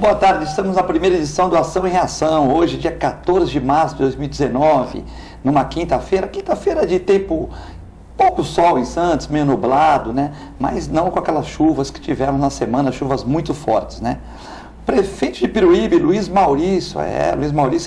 Boa tarde, estamos na primeira edição do Ação e Reação, hoje dia 14 de março de 2019, numa quinta-feira de tempo, pouco sol em Santos, meio nublado, né? Mas não com aquelas chuvas que tivemos na semana, chuvas muito fortes, né? Prefeito de Piruíbe, Luiz Maurício é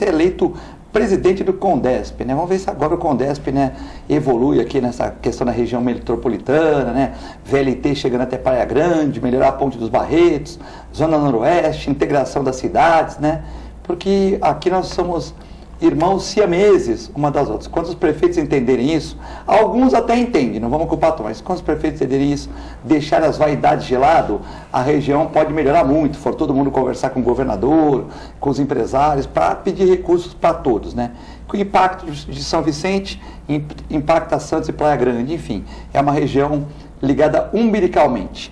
eleito presidente do Condesp, né? Vamos ver se agora o Condesp, né, evolui aqui nessa questão da região metropolitana, né? VLT chegando até Praia Grande, melhorar a Ponte dos Barretos, Zona Noroeste, integração das cidades, né? Porque aqui nós somos irmãos siameses uma das outras. Quando os prefeitos entenderem isso, alguns até entendem, não vamos culpar todos, mas quando os prefeitos entenderem isso, deixar as vaidades de lado, a região pode melhorar muito, for todo mundo conversar com o governador, com os empresários, para pedir recursos para todos, né? Com o impacto de São Vicente, impacta Santos e Praia Grande, enfim, é uma região ligada umbilicalmente.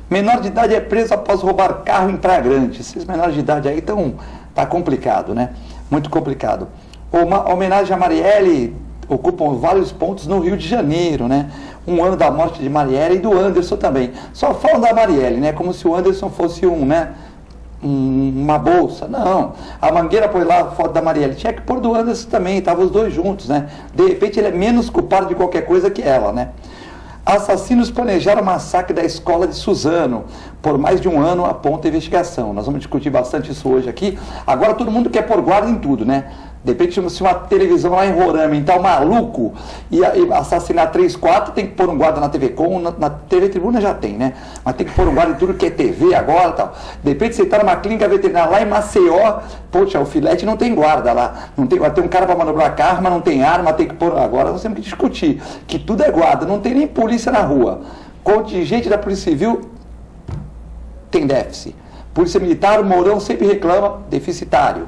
Menor de idade é preso após roubar carro em Praia Grande. Esses menores de idade aí tá complicado, né? Muito complicado. Uma homenagem a Marielle ocupam vários pontos no Rio de Janeiro, né? Um ano da morte de Marielle e do Anderson também. Só falam da Marielle, né? Como se o Anderson fosse uma bolsa. Não. A Mangueira pôs lá a foto da Marielle. Tinha que pôr do Anderson também. Estavam os dois juntos, né? De repente ele é menos culpado de qualquer coisa que ela, né? Assassinos planejaram o massacre da escola de Suzano. Por mais de um ano aponta a investigação. Nós vamos discutir bastante isso hoje aqui. Agora todo mundo quer pôr guarda em tudo, né? De repente, se uma televisão lá em Roraima está maluco e assassinar 3, 4, tem que pôr um guarda na TV Com, na TV Tribuna já tem, né? Mas tem que pôr um guarda em tudo que é TV agora e tal. De repente você está numa clínica veterinária lá em Maceió, poxa, o filete não tem guarda lá. Não tem, tem um cara para manobrar carro, mas não tem arma, tem que pôr. Agora nós temos que discutir que tudo é guarda, não tem nem polícia na rua. Contingente da Polícia Civil tem déficit. Polícia Militar, o Mourão sempre reclama, deficitário.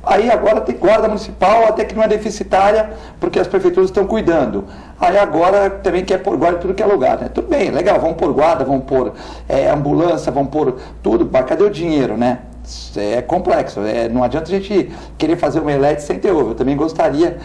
Aí agora tem guarda municipal, até que não é deficitária, porque as prefeituras estão cuidando. Aí agora também quer pôr guarda em tudo que é lugar, né? Tudo bem, legal, vamos pôr guarda, vamos pôr ambulância, vamos pôr tudo, mas cadê o dinheiro, né? É complexo, não adianta a gente querer fazer uma omelete sem ter ovo. Eu também gostaria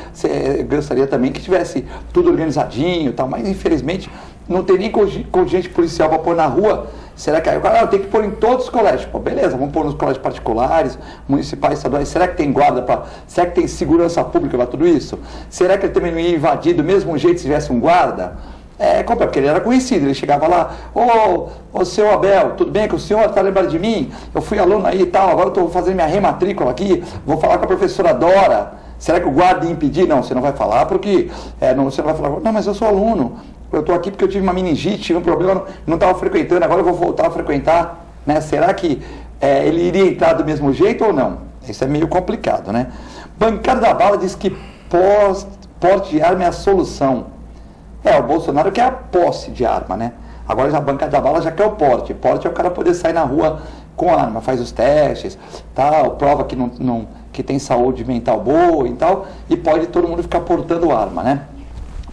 também que tivesse tudo organizadinho e tal, mas infelizmente não tem nem contingente policial para pôr na rua. Será que aí o cara tem que pôr em todos os colégios? Pô, beleza, vamos pôr nos colégios particulares, municipais, estaduais. Será que tem guarda será que tem segurança pública para tudo isso? Será que ele também não ia invadir do mesmo jeito se tivesse um guarda? Porque ele era conhecido, ele chegava lá, ô seu Abel, tudo bem que o senhor está lembrando de mim? Eu fui aluno aí e tal, agora estou fazendo minha rematrícula aqui, vou falar com a professora Dora. Será que o guarda ia impedir? Não, você não vai falar porque, você não vai falar, não, mas eu sou aluno, eu estou aqui porque eu tive uma meningite, tive um problema, não estava frequentando, agora eu vou voltar a frequentar, né? Será que ele iria entrar do mesmo jeito ou não? Isso é meio complicado, né? Bancada da Bala diz que porte de arma é a solução. O Bolsonaro quer a posse de arma, né? Agora a bancada da bala já quer o porte. Porte é o cara poder sair na rua com arma, faz os testes, tal, prova que tem saúde mental boa e tal, e pode todo mundo ficar portando arma, né?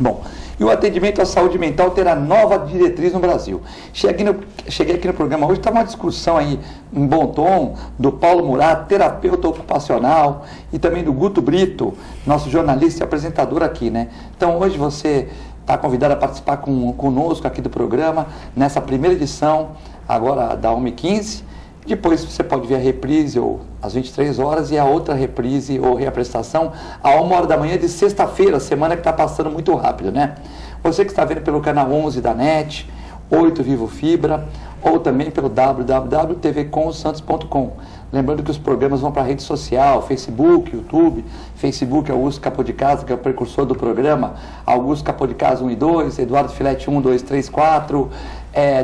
Bom, e o atendimento à saúde mental terá nova diretriz no Brasil. Cheguei aqui no programa hoje, estava uma discussão aí em bom tom do Paulo Murat, terapeuta ocupacional, e também do Guto Brito, nosso jornalista e apresentador aqui, né? Então hoje você está convidado a participar conosco aqui do programa, nessa primeira edição, agora da 1h15. Depois você pode ver a reprise ou às 23 horas e a outra reprise ou reapresentação à 1h da manhã de sexta-feira, semana que está passando muito rápido, né? Você que está vendo pelo canal 11 da NET, 8 Vivo Fibra, ou também pelo www.tvcomsantos.com. Lembrando que os programas vão para a rede social, Facebook, YouTube. Facebook Augusto Capô de Casa, que é o precursor do programa, Augusto Capô de Casa 1 e 2, Eduardo Filete 1, 2, 3, 4,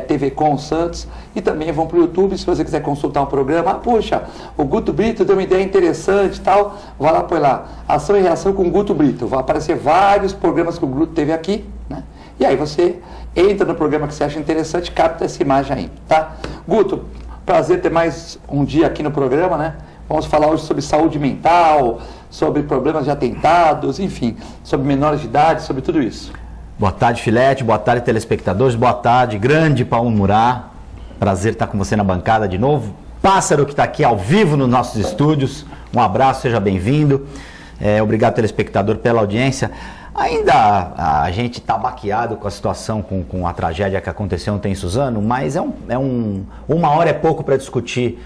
TV Com Santos. E também vão para o YouTube, se você quiser consultar um programa. Poxa, o Guto Brito deu uma ideia interessante e tal. Vai lá, põe lá, Ação e Reação com o Guto Brito. Vai aparecer vários programas que o Guto teve aqui, né? E aí você entra no programa que você acha interessante, capta essa imagem aí, tá? Guto, prazer ter mais um dia aqui no programa, né? Vamos falar hoje sobre saúde mental, sobre problemas de atentados, enfim, sobre menores de idade, sobre tudo isso. Boa tarde, Filete, boa tarde, telespectadores, boa tarde, grande Paulo Murat. Prazer estar com você na bancada de novo. Pássaro que está aqui ao vivo nos nossos estúdios, um abraço, seja bem-vindo. Obrigado, telespectador, pela audiência. Ainda a gente está baqueado com a situação, com a tragédia que aconteceu ontem em Suzano, mas uma hora é pouco para discutir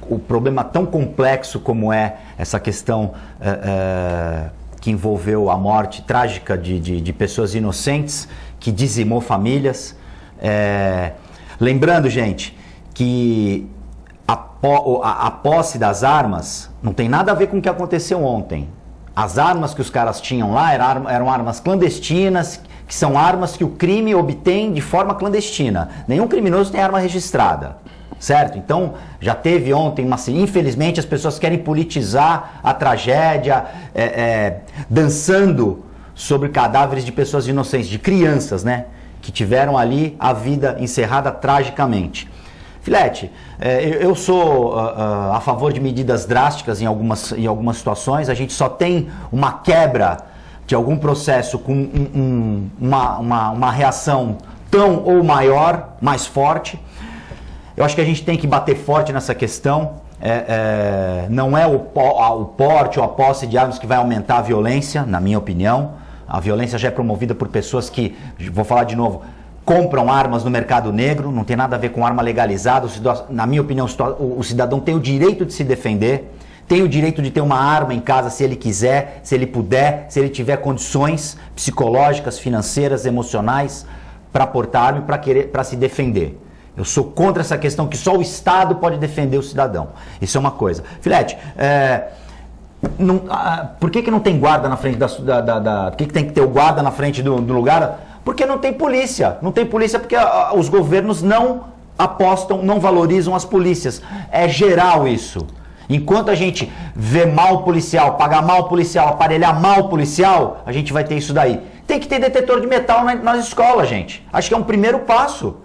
o problema tão complexo como é essa questão que envolveu a morte trágica de pessoas inocentes, que dizimou famílias. Lembrando, gente, que a posse das armas não tem nada a ver com o que aconteceu ontem. As armas que os caras tinham lá eram armas clandestinas, que são armas que o crime obtém de forma clandestina. Nenhum criminoso tem arma registrada, certo? Então, já teve ontem, infelizmente, as pessoas querem politizar a tragédia, dançando sobre cadáveres de pessoas inocentes, de crianças, né? Que tiveram ali a vida encerrada tragicamente. Filete, eu sou a favor de medidas drásticas em algumas situações. A gente só tem uma quebra de algum processo com uma reação tão ou maior, mais forte. Eu acho que a gente tem que bater forte nessa questão. Não é o porte ou a posse de armas que vai aumentar a violência, na minha opinião. A violência já é promovida por pessoas que, vou falar de novo, compram armas no mercado negro, não tem nada a ver com arma legalizada. Na minha opinião, o cidadão tem o direito de se defender, tem o direito de ter uma arma em casa se ele quiser, se ele puder, se ele tiver condições psicológicas, financeiras, emocionais para portar arma e para se defender. Eu sou contra essa questão que só o Estado pode defender o cidadão. Isso é uma coisa. Filete, por que não tem guarda na frente por que tem que ter o guarda na frente do lugar? Porque não tem polícia. Não tem polícia porque os governos não apostam, não valorizam as polícias. É geral isso. Enquanto a gente vê mal o policial, pagar mal o policial, aparelhar mal o policial, a gente vai ter isso daí. Tem que ter detetor de metal nas escolas, gente. Acho que é um primeiro passo.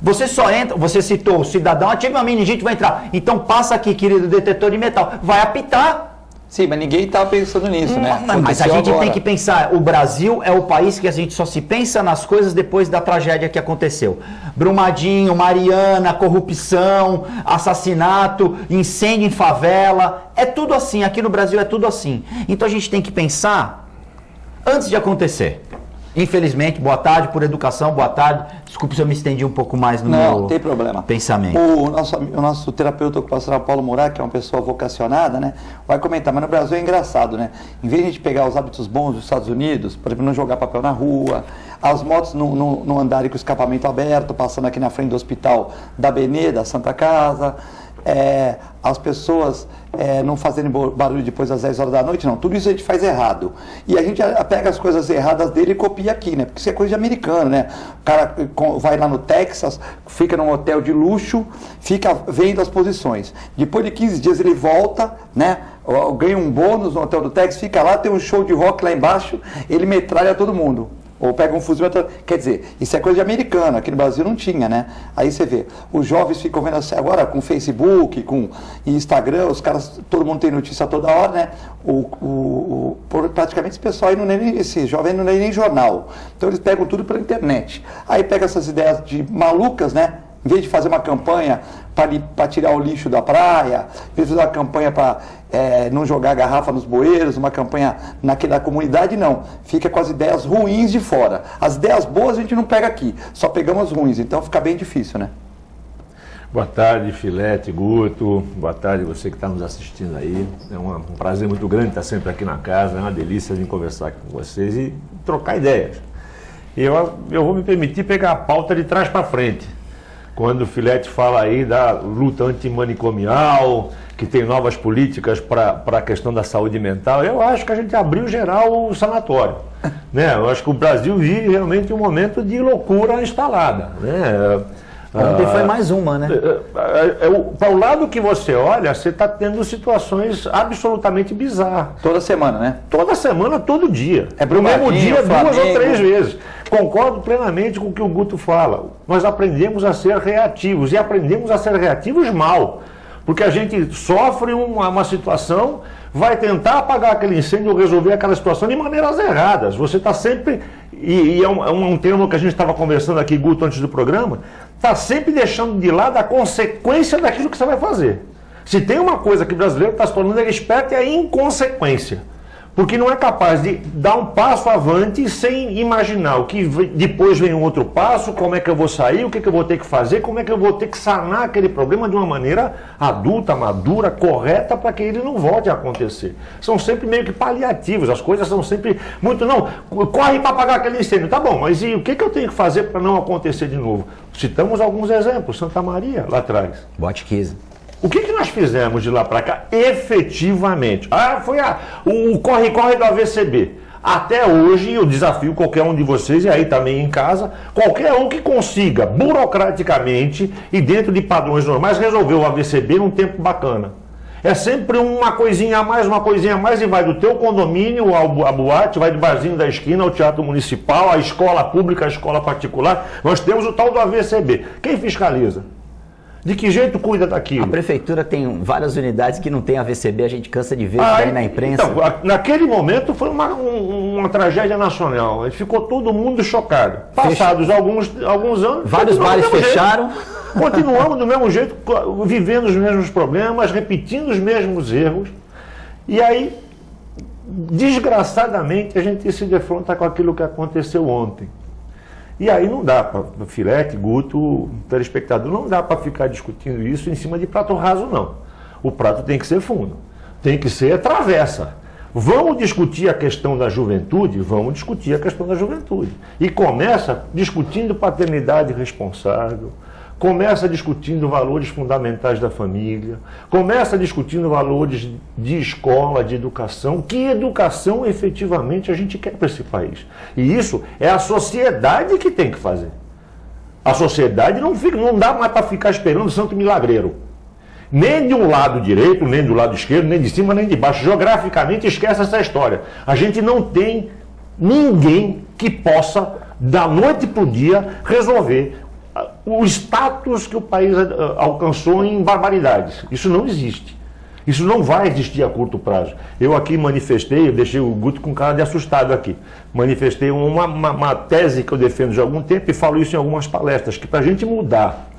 Você só entra, você citou o cidadão, ativa uma meningite, vai entrar. Então passa aqui, querido, detetor de metal. Vai apitar. Sim, mas ninguém está pensando nisso, né? Mas a gente tem que pensar, o Brasil é o país que a gente só se pensa nas coisas depois da tragédia que aconteceu. Brumadinho, Mariana, corrupção, assassinato, incêndio em favela, é tudo assim, aqui no Brasil é tudo assim. Então a gente tem que pensar antes de acontecer. Infelizmente, boa tarde, por educação, boa tarde. Desculpe se eu me estendi um pouco mais no meu tem problema. Pensamento. O nosso terapeuta ocupacional Paulo Murat, que é uma pessoa vocacionada, né, vai comentar, mas no Brasil é engraçado, né? Em vez de a gente pegar os hábitos bons dos Estados Unidos, por exemplo, não jogar papel na rua, as motos não andarem com o escapamento aberto, passando aqui na frente do hospital da Benê, da Santa Casa, as pessoas não fazerem barulho depois das 10 horas da noite, não. Tudo isso a gente faz errado. E a gente pega as coisas erradas dele e copia aqui, né? Porque isso é coisa de americano, né? O cara vai lá no Texas, fica num hotel de luxo, fica vendo as posições. Depois de 15 dias ele volta, né? Ganha um bônus no hotel do Texas, fica lá, tem um show de rock lá embaixo, ele metralha todo mundo. Ou pega um fuzil, quer dizer, isso é coisa de americano, aqui no Brasil não tinha, né? Aí você vê, os jovens ficam vendo assim, agora com Facebook, com Instagram, os caras, todo mundo tem notícia toda hora, né? Praticamente esse pessoal aí não lê nem, esse jovem não lê nem jornal. Então eles pegam tudo pela internet. Aí pega essas ideias de malucas, né? Em vez de fazer uma campanha para tirar o lixo da praia, em vez de fazer uma campanha para não jogar garrafa nos bueiros, uma campanha naquela comunidade, não. Fica com as ideias ruins de fora. As ideias boas a gente não pega aqui, só pegamos as ruins, então fica bem difícil, né? Boa tarde, Filete, Guto. Boa tarde você que está nos assistindo aí. É um prazer muito grande estar sempre aqui na casa, é uma delícia vir conversar aqui com vocês e trocar ideias. Eu vou me permitir pegar a pauta de trás para frente. Quando o Filete fala aí da luta antimanicomial, que tem novas políticas para a questão da saúde mental, eu acho que a gente abriu geral o sanatório. Né? Eu acho que o Brasil vive realmente um momento de loucura instalada. Né? Ontem foi mais uma, né? Para o lado que você olha, você está tendo situações absolutamente bizarras. Toda semana, né? Toda semana, todo dia. No mesmo dia, Flamengo. 2 ou 3 vezes. Concordo plenamente com o que o Guto fala. Nós aprendemos a ser reativos e aprendemos a ser reativos mal. Porque a gente sofre uma situação, vai tentar apagar aquele incêndio ou resolver aquela situação de maneiras erradas. Você está sempre, e é um termo que a gente estava conversando aqui, Guto, antes do programa, está sempre deixando de lado a consequência daquilo que você vai fazer. Se tem uma coisa que o brasileiro está se tornando esperto é a inconsequência. Porque não é capaz de dar um passo avante sem imaginar o que depois vem um outro passo, como é que eu vou sair, o que eu vou ter que fazer, como é que eu vou ter que sanar aquele problema de uma maneira adulta, madura, correta, para que ele não volte a acontecer. São sempre meio que paliativos, as coisas são sempre muito, não, corre para apagar aquele incêndio, tá bom, mas e o que eu tenho que fazer para não acontecer de novo? Citamos alguns exemplos, Santa Maria, lá atrás. Boate Kiss. O que nós fizemos de lá para cá, efetivamente? Foi o corre-corre do AVCB. Até hoje, eu desafio qualquer um de vocês, e aí também em casa, qualquer um que consiga, burocraticamente e dentro de padrões normais, resolver o AVCB num tempo bacana. É sempre uma coisinha a mais, e vai do teu condomínio a boate, vai do barzinho da esquina, ao teatro municipal, a escola pública, a escola particular. Nós temos o tal do AVCB. Quem fiscaliza? De que jeito cuida daquilo? A prefeitura tem várias unidades que não tem AVCB, a gente cansa de ver isso daí na imprensa. Então, naquele momento foi uma tragédia nacional. Ficou todo mundo chocado. Passados alguns anos... Vários bares fecharam. Continuamos do mesmo jeito, vivendo os mesmos problemas, repetindo os mesmos erros. E aí, desgraçadamente, a gente se defronta com aquilo que aconteceu ontem. E aí não dá para, Filete, Guto, telespectador, não dá para ficar discutindo isso em cima de prato raso, não. O prato tem que ser fundo, tem que ser travessa. Vamos discutir a questão da juventude? Vamos discutir a questão da juventude. E começa discutindo paternidade responsável, começa discutindo valores fundamentais da família, começa discutindo valores de escola, de educação. Que educação efetivamente a gente quer para esse país? E isso é a sociedade que tem que fazer. A sociedade não dá mais para ficar esperando o santo milagreiro. Nem de um lado direito, nem do lado esquerdo, nem de cima, nem de baixo. Geograficamente, esquece essa história. A gente não tem ninguém que possa, da noite para o dia, resolver o status que o país alcançou em barbaridades. Isso não existe. Isso não vai existir a curto prazo. Eu aqui manifestei, eu deixei o Guto com cara de assustado aqui, manifestei uma tese que eu defendo já há algum tempo e falo isso em algumas palestras, que para a gente mudar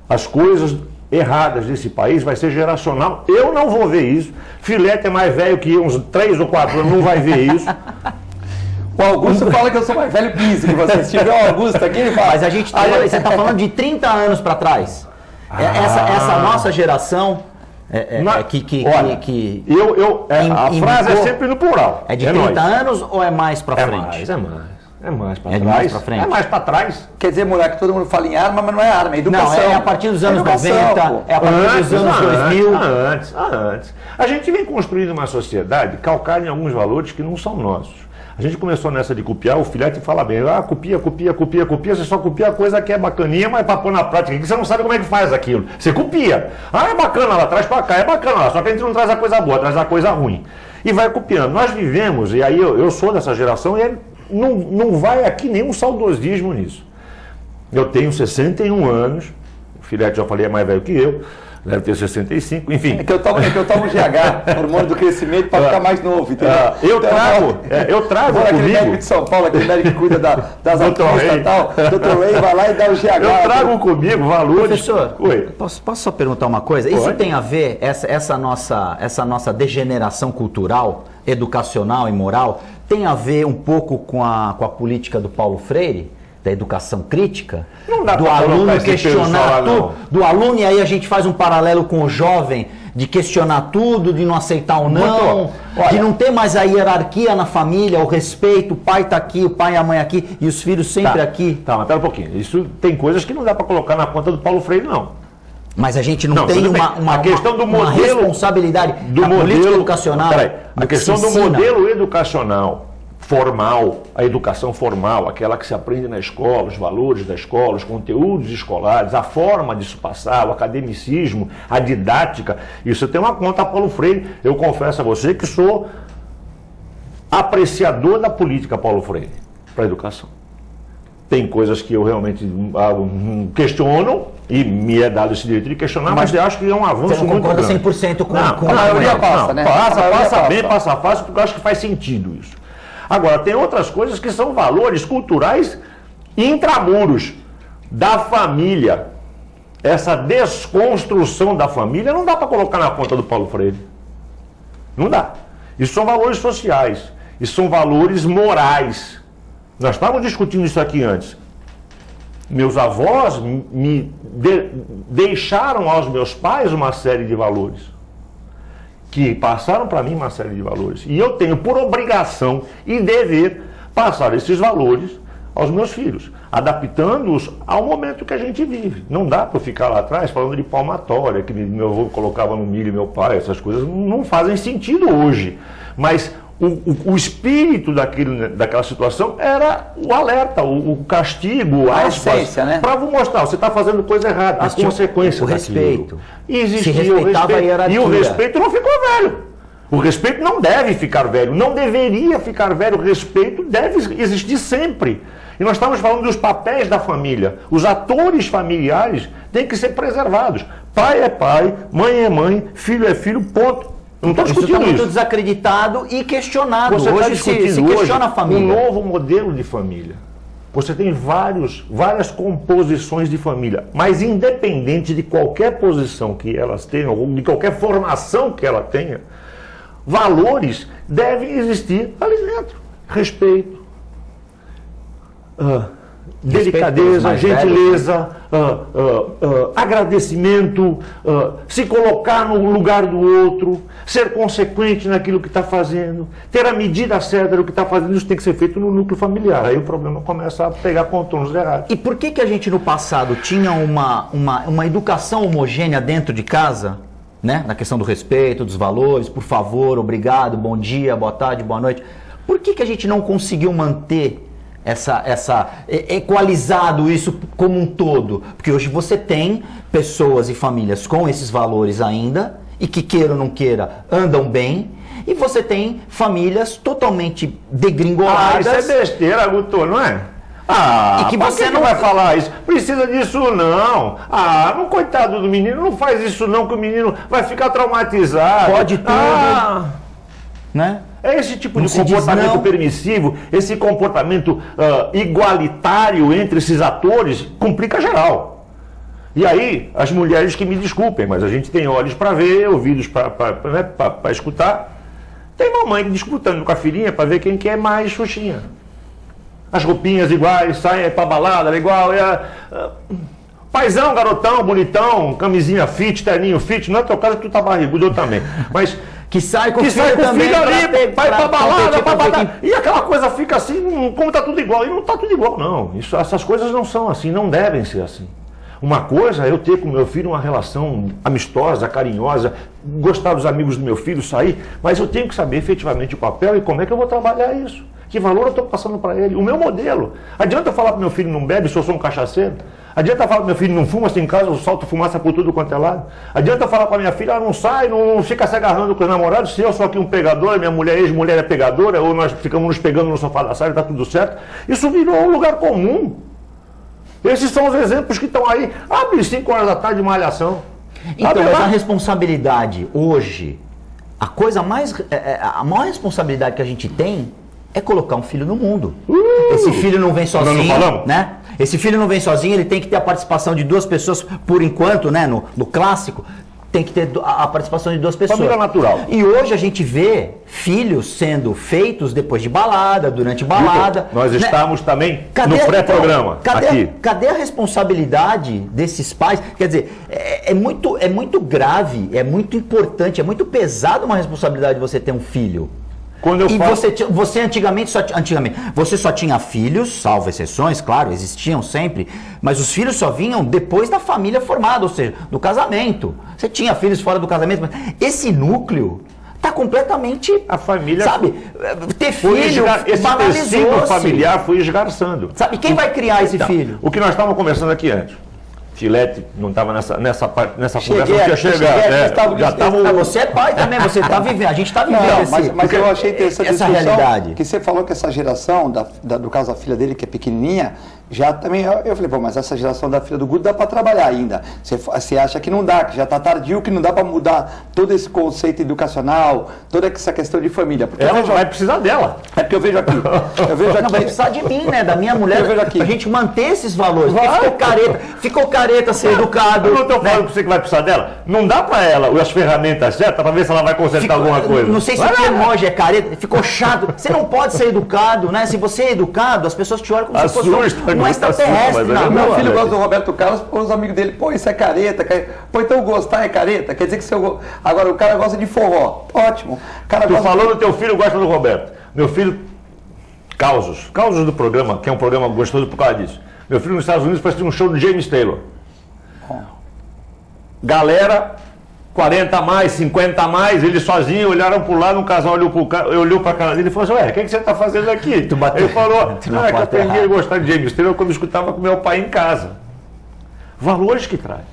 as coisas erradas desse país vai ser geracional. Eu não vou ver isso. Filete é mais velho que eu, uns 3 ou 4 anos, não vai ver isso. O Augusto fala que eu sou mais velho que isso, que você. Se tiver o Augusto aqui, ele fala. Mas a gente você está falando de 30 anos para trás. Essa nossa geração a frase é sempre no plural. É de 30 anos ou é mais para frente? É mais para trás. É mais para trás. Quer dizer, moleque, todo mundo fala em arma, mas não é arma, é educação. Não, é a partir dos anos 90, é a partir dos anos 2000. Antes. A gente vem construindo uma sociedade calcada em alguns valores que não são nossos. A gente começou nessa de copiar, o Filete fala bem, copia, você só copia a coisa que é bacaninha, mas para pôr na prática, que você não sabe como é que faz aquilo. Você copia. É bacana lá, traz para cá, é bacana lá, só que a gente não traz a coisa boa, traz a coisa ruim. E vai copiando. Nós vivemos, e aí eu sou dessa geração, e não vai aqui nenhum saudosismo nisso. Eu tenho 61 anos, o Filete, já falei, é mais velho que eu, deve ter 65, enfim. É que eu tomo GH, hormônio do crescimento, para ficar mais novo, entendeu? Eu trago comigo. Aquele médico de São Paulo, aquele médico que cuida das artistas e tal, Dr. Ray vai lá e dá o GH. Eu trago comigo valores... Professor, posso só perguntar uma coisa? Pode. Isso tem a ver, essa nossa degeneração cultural, educacional e moral, tem a ver um pouco com a política do Paulo Freire? Da educação crítica, do aluno questionar tudo, do aluno, e aí a gente faz um paralelo com o jovem, de questionar tudo, de não aceitar ou não, de não ter mais a hierarquia na família, o respeito, o pai está aqui, o pai e a mãe aqui, e os filhos sempre aqui. Tá, mas pera um pouquinho, isso tem coisas que não dá para colocar na conta do Paulo Freire, não. Mas a gente não tem uma responsabilidade do modelo política educacional. A questão do modelo educacional formal, a educação formal, aquela que se aprende na escola, os valores da escola, os conteúdos escolares, a forma de se passar, o academicismo, a didática, isso tem uma conta a Paulo Freire. Eu confesso a você que sou apreciador da política Paulo Freire para a educação. Tem coisas que eu realmente questiono, e me é dado esse direito de questionar, mas eu acho que é um avanço muito grande. Você não concorda 100% com a maioria passa, né? Passa fácil, porque eu acho que faz sentido isso. Agora, tem outras coisas que são valores culturais intramuros da família. Essa desconstrução da família não dá para colocar na conta do Paulo Freire. Não dá. Isso são valores sociais. Isso são valores morais. Nós estávamos discutindo isso aqui antes. Meus avós deixaram aos meus pais uma série de valores. Que passaram para mim uma série de valores. E eu tenho por obrigação e dever passar esses valores aos meus filhos, adaptando-os ao momento que a gente vive. Não dá para ficar lá atrás falando de palmatória, que meu avô colocava no milho, meu pai, essas coisas não fazem sentido hoje. Mas o espírito daquela situação era o alerta, o castigo, a essência, né? Para mostrar, você está fazendo coisa errada, a consequência o respeito. Existia se respeitava o respeito, a hierarquia. e o respeito não ficou velho. O respeito não deve ficar velho, não deveria ficar velho, o respeito deve existir sempre. E nós estamos falando dos papéis da família. Os atores familiares têm que ser preservados. Pai é pai, mãe é mãe, filho é filho, ponto. Não estou discutindo isso. Está muito desacreditado e questionado. Você hoje se questiona a família. Um novo modelo de família. Você tem várias composições de família, mas independente de qualquer posição que elas tenham, ou de qualquer formação que ela tenha, valores devem existir ali dentro. Respeito, delicadeza, gentileza, agradecimento, se colocar no lugar do outro, ser consequente naquilo que está fazendo, ter a medida certa do que está fazendo. Isso tem que ser feito no núcleo familiar. Aí o problema começa a pegar contornos errados. E por que a gente no passado tinha uma educação homogênea dentro de casa, né? Na questão do respeito, dos valores, por favor, obrigado, bom dia, boa tarde, boa noite. Por que a gente não conseguiu manter equalizado isso como um todo? Porque hoje você tem pessoas e famílias com esses valores ainda, e que queira ou não queira, andam bem, e você tem famílias totalmente degringoladas. Isso é besteira, Guto, não é? E que você não vai falar isso. Precisa disso não. Não, coitado do menino, não faz isso não, que o menino vai ficar traumatizado. Pode tudo. Né? É esse tipo de comportamento permissivo, esse comportamento igualitário entre esses atores, complica geral. E aí, as mulheres que me desculpem, mas a gente tem olhos para ver, ouvidos para escutar. Tem mamãe disputando com a filhinha para ver quem que é mais xuxinha. As roupinhas iguais, saem para balada, igual. Paizão, garotão, bonitão, camisinha fit, terninho fit. Não é teu caso, tu tá barrigudo, eu também. Mas que sai com o filho ali, vai pra balada, e aquela coisa fica assim, como tá tudo igual. E não tá tudo igual, não. Essas coisas não são assim, não devem ser assim. Uma coisa é eu ter com meu filho uma relação amistosa, carinhosa, gostar dos amigos do meu filho, sair, mas eu tenho que saber efetivamente o papel e como é que eu vou trabalhar isso. Que valor eu estou passando para ele? O meu modelo. Adianta eu falar para meu filho não bebe se eu sou um cachaceiro? Adianta eu falar para meu filho não fuma se em casa eu solto fumaça por tudo quanto é lado? Adianta eu falar para minha filha não sai, não fica se agarrando com os namorados, se eu sou aqui um pegador, minha mulher, ex-mulher é pegadora, ou nós ficamos nos pegando no sofá da sala e está tudo certo? Isso virou um lugar comum. Esses são os exemplos que estão aí. Abre 5 horas da tarde de malhação. Então, mas a responsabilidade hoje, a maior responsabilidade que a gente tem é colocar um filho no mundo. Esse filho não vem sozinho, né? Esse filho não vem sozinho, ele tem que ter a participação de 2 pessoas, por enquanto, né? No clássico, tem que ter a participação de 2 pessoas. Família natural. E hoje a gente vê filhos sendo feitos depois de balada, durante balada. Nós estamos também no pré-programa aqui. Cadê a responsabilidade desses pais? Quer dizer, é muito grave, é muito importante, é muito pesado uma responsabilidade de você ter um filho. Você antigamente você só tinha filhos, salvo exceções, claro, existiam sempre, mas os filhos só vinham depois da família formada, ou seja, do casamento. Você tinha filhos fora do casamento, mas esse núcleo está completamente, a família, sabe, ter filho, esse tecido familiar foi esgarçando. Sabe, quem vai criar esse filho? O que nós estávamos conversando aqui antes. Filete não estava nessa conversa, não tinha chegado. Você é pai também, você está vivendo, a gente está vivendo mas eu achei interessante essa realidade. Que você falou que essa geração, do caso da filha dele, que é pequenininha, já também, eu falei, mas essa geração da filha do Guto dá para trabalhar ainda. Você acha que não dá, que já está tardio, que não dá para mudar todo esse conceito educacional, toda essa questão de família. Porque ela vai precisar dela. É porque eu vejo aqui. Não, vai precisar de mim, né? Da minha mulher, eu vejo aqui. Pra gente manter esses valores. Ficou careta careta, ser educado. Eu não estou falando para você que vai precisar dela. Não dá para ela as ferramentas certas para ver se ela vai consertar alguma coisa. Não sei se o termómetro é careta, ficou chato. Você não pode ser educado, né? Se você é educado, as pessoas te olham como se fosse um extraterrestre. Meu filho gosta do Roberto Carlos, os amigos dele, pô, isso é careta. Pô, então gostar é careta? Quer dizer que agora o cara gosta de forró. Ótimo. Tu falou do teu filho gosta do Roberto. Meu filho, Causos do programa, que é um programa gostoso por causa disso. Meu filho nos Estados Unidos foi assistir um show do James Taylor. Galera, 40 a mais, 50 a mais, eles sozinhos olharam pro lado, um casal olhou pra cara dele e falou assim, ué, o que você tá fazendo aqui? Ele falou, que eu aprendi a gostar de James Taylor quando eu escutava com meu pai em casa. Valores que trazem.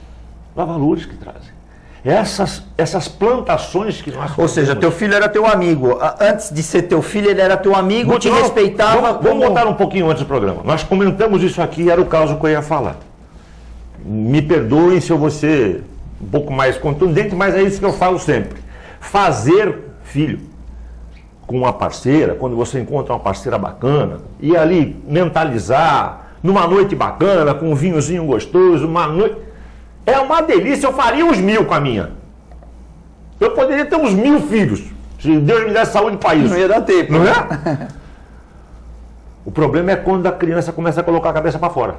Essas plantações que nós... Ou seja, teu filho era teu amigo. Antes de ser teu filho, ele era teu amigo, te respeitava. Vamos voltar um pouquinho antes do programa. Nós comentamos isso aqui, era o caso que eu ia falar. Me perdoem se eu vou ser um pouco mais contundente, mas é isso que eu falo sempre. Fazer filho com uma parceira, quando você encontra uma parceira bacana, e ali mentalizar, numa noite bacana, com um vinhozinho gostoso, uma noite... É uma delícia, eu faria uns 1000 com a minha. Eu poderia ter uns 1000 filhos, se Deus me desse saúde para isso. Não ia dar tempo. Não é? O problema é quando a criança começa a colocar a cabeça para fora.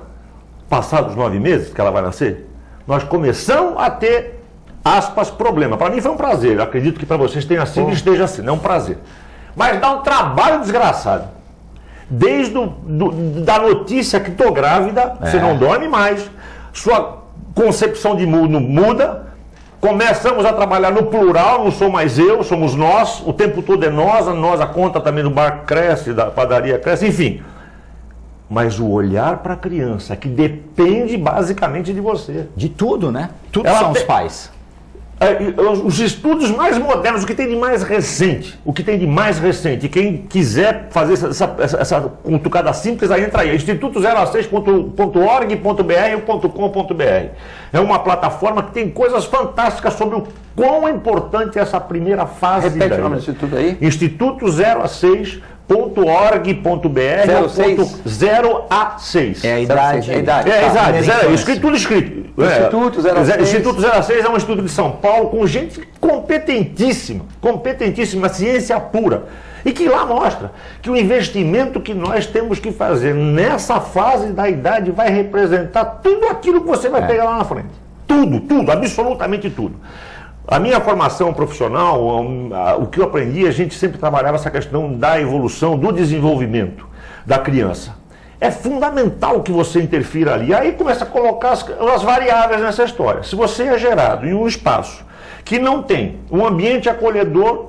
Passados 9 meses que ela vai nascer, nós começamos a ter, aspas, problema. Para mim foi um prazer, eu acredito que para vocês tenha sido e esteja assim, é um prazer. Mas dá um trabalho desgraçado. Desde da notícia que estou grávida, você não dorme mais, sua concepção de mundo muda, começamos a trabalhar no plural, não sou mais eu, somos nós, o tempo todo é nós, a conta também do bar cresce, da padaria cresce, enfim. Mas o olhar para a criança, que depende basicamente de você. De tudo, né? Tudo são os pais. Os estudos mais modernos, o que tem de mais recente, quem quiser fazer essa cutucada simples, aí entra aí, instituto06.org.br.com.br. É uma plataforma que tem coisas fantásticas sobre o quão importante é essa primeira fase. Repete o nome do instituto aí. Instituto06.org.br 0 a 6. É a idade. Tudo escrito. Instituto 06 é um instituto de São Paulo com gente competentíssima, ciência pura. E que lá mostra que o investimento que nós temos que fazer nessa fase da idade vai representar tudo aquilo que você vai pegar lá na frente. Tudo, absolutamente tudo. A minha formação profissional, o que eu aprendi, a gente sempre trabalhava essa questão da evolução, do desenvolvimento da criança. É fundamental que você interfira ali. Aí começa a colocar as variáveis nessa história. Se você é gerado em um espaço que não tem um ambiente acolhedor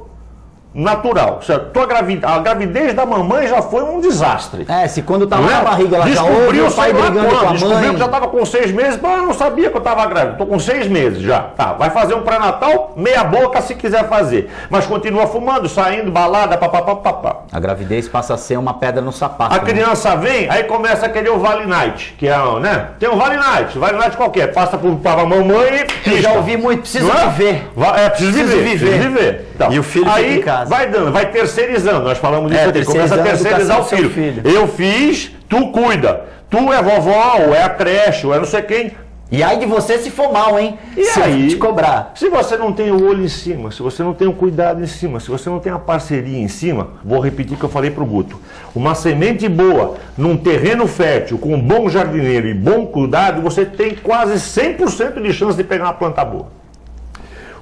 natural, certo? A gravidez da mamãe já foi um desastre. Se quando estava na barriga ela já ouviu o pai brigando com a mãe. Descobriu que já estava com 6 meses, eu não sabia que eu estava grávida, estou com 6 meses já. Tá, vai fazer um pré-natal, meia boca se quiser fazer, mas continua fumando, saindo, balada, papapá. A gravidez passa a ser uma pedra no sapato. A criança vem, aí começa a querer o Vale Night, que é, né? Tem um Vale Night qualquer, passa para a mamãe e... Eu já ouvi muito, preciso viver. Preciso viver. Então, e o filho fica em casa. Vai terceirizando, nós falamos disso aqui, começa a terceirizar o filho. Eu fiz, tu cuida, tu é vovó, ou é a creche, ou é não sei quem. E aí de você se for mal, hein? E se aí, te cobrar. Se você não tem o olho em cima, se você não tem o cuidado em cima, se você não tem a parceria em cima, vou repetir o que eu falei pro Guto. Uma semente boa, num terreno fértil, com um bom jardineiro e bom cuidado, você tem quase 100% de chance de pegar uma planta boa.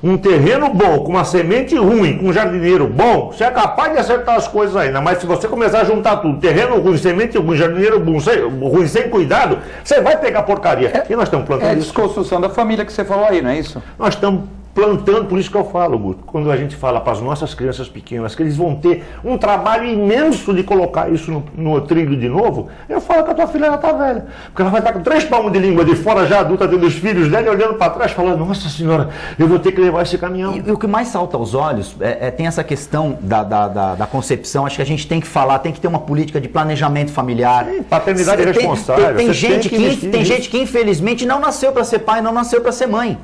Um terreno bom, com uma semente ruim, com um jardineiro bom, você é capaz de acertar as coisas ainda. Mas se você começar a juntar tudo, terreno ruim, semente ruim, jardineiro bom, ruim, sem cuidado, você vai pegar porcaria. E nós estamos plantando isso. É a desconstrução da família que você falou aí, não é isso? Nós estamos plantando, por isso que eu falo, Guto, quando a gente fala para as nossas crianças pequenas que eles vão ter um trabalho imenso de colocar isso no trilho de novo, eu falo que a tua filha ela tá velha, porque ela vai estar com 3 palmos de língua de fora já adulta, tendo os filhos dela e olhando para trás, falando, nossa senhora, eu vou ter que levar esse caminhão. E o que mais salta aos olhos tem essa questão da concepção, acho que a gente tem que falar, tem que ter uma política de planejamento familiar. Sim, paternidade responsável. Tem gente que infelizmente não nasceu para ser pai, não nasceu para ser mãe.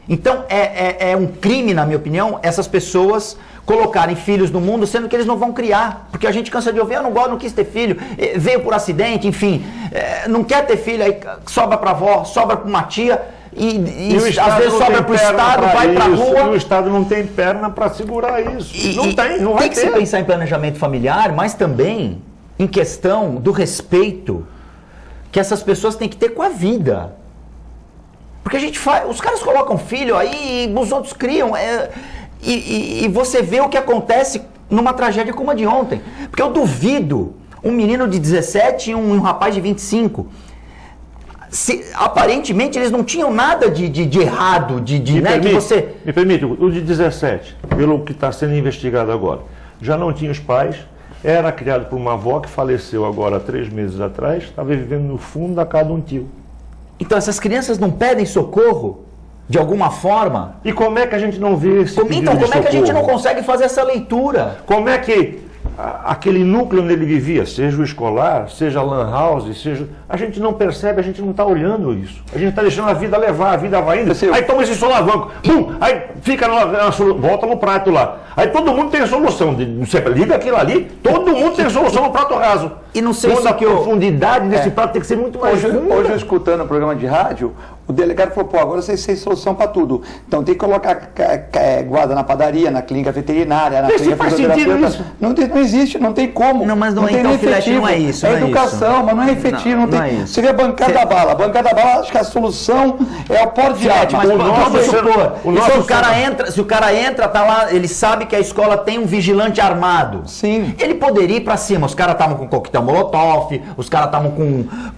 Então é um crime, na minha opinião, essas pessoas colocarem filhos no mundo, sendo que eles não vão criar. Porque a gente cansa de ouvir, eu não quis ter filho, veio por acidente, enfim, não quer ter filho, aí sobra pra avó, sobra pra uma tia, e às vezes sobra pro Estado, vai pra rua. E o Estado não tem perna para segurar isso. Não vai ter. Tem que se pensar em planejamento familiar, mas também em questão do respeito que essas pessoas têm que ter com a vida. Porque a gente faz, os caras colocam filho aí e os outros criam. E você vê o que acontece numa tragédia como a de ontem. Porque eu duvido um menino de 17 e um rapaz de 25. Aparentemente eles não tinham nada de errado, Me permite, o de 17, pelo que está sendo investigado agora, já não tinha os pais, era criado por uma avó que faleceu agora há 3 meses atrás, estava vivendo no fundo da casa de um tio. Então essas crianças não pedem socorro? De alguma forma? E como é que a gente não vê esse pedido Então, como de é que a gente socorro? não consegue fazer essa leitura? Como é que aquele núcleo onde ele vivia, seja o escolar, seja a lan house, seja... A gente não percebe, a gente não está olhando isso. A gente está deixando a vida levar, a vida vai indo. Aí toma esse solavanco, pum, aí fica volta no prato lá. Aí todo mundo tem a solução. Você liga aquilo ali, todo mundo tem a solução no prato raso. E não sei se a profundidade desse prato tem que ser muito mais funda. Hoje eu escutando o programa de rádio, o delegado falou, pô, agora vocês têm solução para tudo. Então tem que colocar guarda na padaria, na clínica veterinária, na clínica fisioterapeuta. Não existe, não tem como. Não, mas não tem então, efetivo. Filete, não é isso. É não educação, é isso. mas não é efetivo. Não tem. É isso. Você vê a bancada da bala. A bancada da bala, acho que a solução é o pó de arma. Mas se se o cara entra, tá lá, ele sabe que a escola tem um vigilante armado. Sim. Ele poderia ir pra cima. Os caras estavam com coquetel molotov, os caras estavam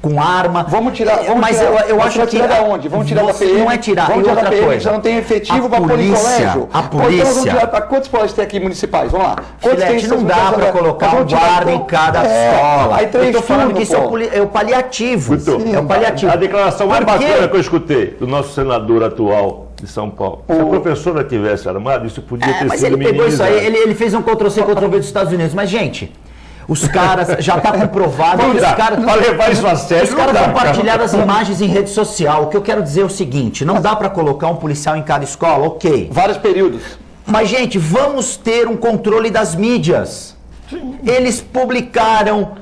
com arma. Vamos tirar. Eu acho que tirar da onde? Vamos tirar da PM? Não é tirar. Vamos tirar da PM, coisa. já não tem efetivo para pôr em colégio. A polícia. Quantos colégios tem aqui municipais? Vamos lá. Filete, não dá para colocar um guarda em cada escola. Aí eu tô falando que isso é o paliativo. É o paliativo. A declaração mais bacana que eu escutei do nosso senador atual de São Paulo. Se a professora tivesse armado, isso podia ter mas sido ele pegou isso minimizado. aí, ele fez um Ctrl-C, Ctrl-V dos Estados Unidos. Mas, gente, os caras, já está comprovado que os caras... Para levar isso a sério, os caras compartilharam as imagens em rede social. O que eu quero dizer é o seguinte, não dá para colocar um policial em cada escola, ok. Vários períodos. Mas, gente, vamos ter um controle das mídias. Eles publicaram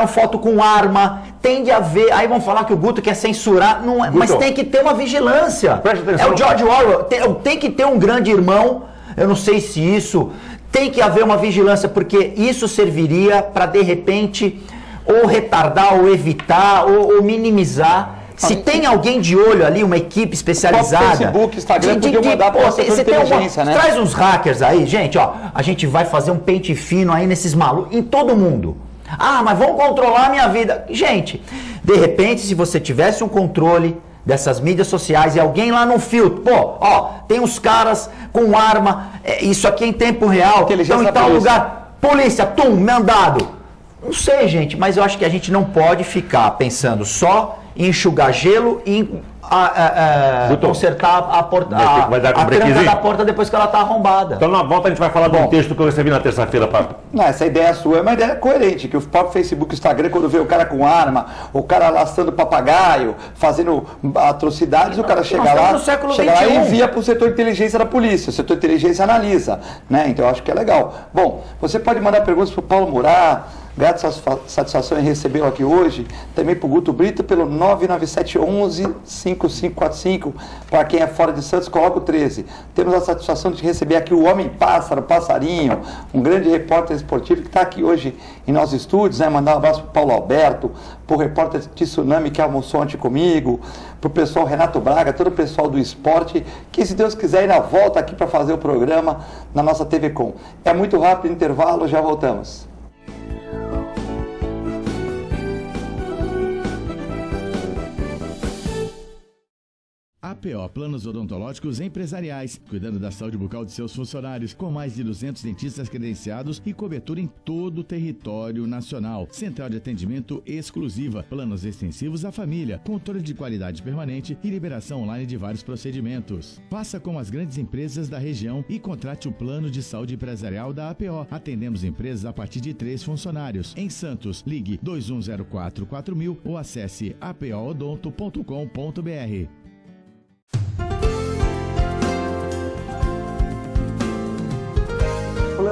foto com arma, tem de haver, aí vão falar que o Guto quer censurar, não é, mas tem que ter uma vigilância. Presta atenção. É o George Orwell, tem que ter um grande irmão, eu não sei se isso, tem que haver uma vigilância, porque isso serviria para, de repente, ou retardar, ou evitar, ou minimizar. Se tem alguém de olho ali, uma equipe especializada... Facebook, Instagram, podiam mandar para você ter inteligência, né? Traz uns hackers aí, gente, ó, a gente vai fazer um pente fino aí nesses malucos, em todo mundo. Ah, mas vão controlar a minha vida. Gente, de repente, se você tivesse um controle dessas mídias sociais e alguém lá no filtro, pô, ó, tem uns caras com arma, isso aqui é em tempo real, estão em tal lugar, polícia, mandado. Não sei, gente, mas eu acho que a gente não pode ficar pensando só em enxugar gelo e consertar a porta, a tranca da porta depois que ela está arrombada. Então na volta a gente vai falar de um texto que eu recebi na terça-feira. Não, essa ideia sua é uma ideia coerente, que o próprio Facebook e Instagram, quando vê o cara com arma, o cara laçando papagaio, fazendo atrocidades, o cara chega lá e envia para o setor de inteligência da polícia, o setor de inteligência analisa, né? Então eu acho que é legal. Bom, você pode mandar perguntas para o Paulo Murat, grata satisfação em recebê-lo aqui hoje, também para o Guto Brito, pelo 99711-5545, para quem é fora de Santos, coloca o 13. Temos a satisfação de receber aqui o Homem-Pássaro, Passarinho, um grande repórter esportivo que está aqui hoje em nossos estúdios, né? Mandar um abraço para o Paulo Alberto, para o repórter de Tsunami que almoçou ontem comigo, para o pessoal Renato Braga, todo o pessoal do esporte, que se Deus quiser ainda volta aqui para fazer o programa na nossa TV Com. É muito rápido, intervalo, já voltamos. APO Planos Odontológicos Empresariais, cuidando da saúde bucal de seus funcionários, com mais de 200 dentistas credenciados e cobertura em todo o território nacional. Central de atendimento exclusiva, planos extensivos à família, controle de qualidade permanente e liberação online de vários procedimentos. Faça como as grandes empresas da região e contrate o plano de saúde empresarial da APO. Atendemos empresas a partir de 3 funcionários. Em Santos, ligue 2104-4000 ou acesse apoodonto.com.br.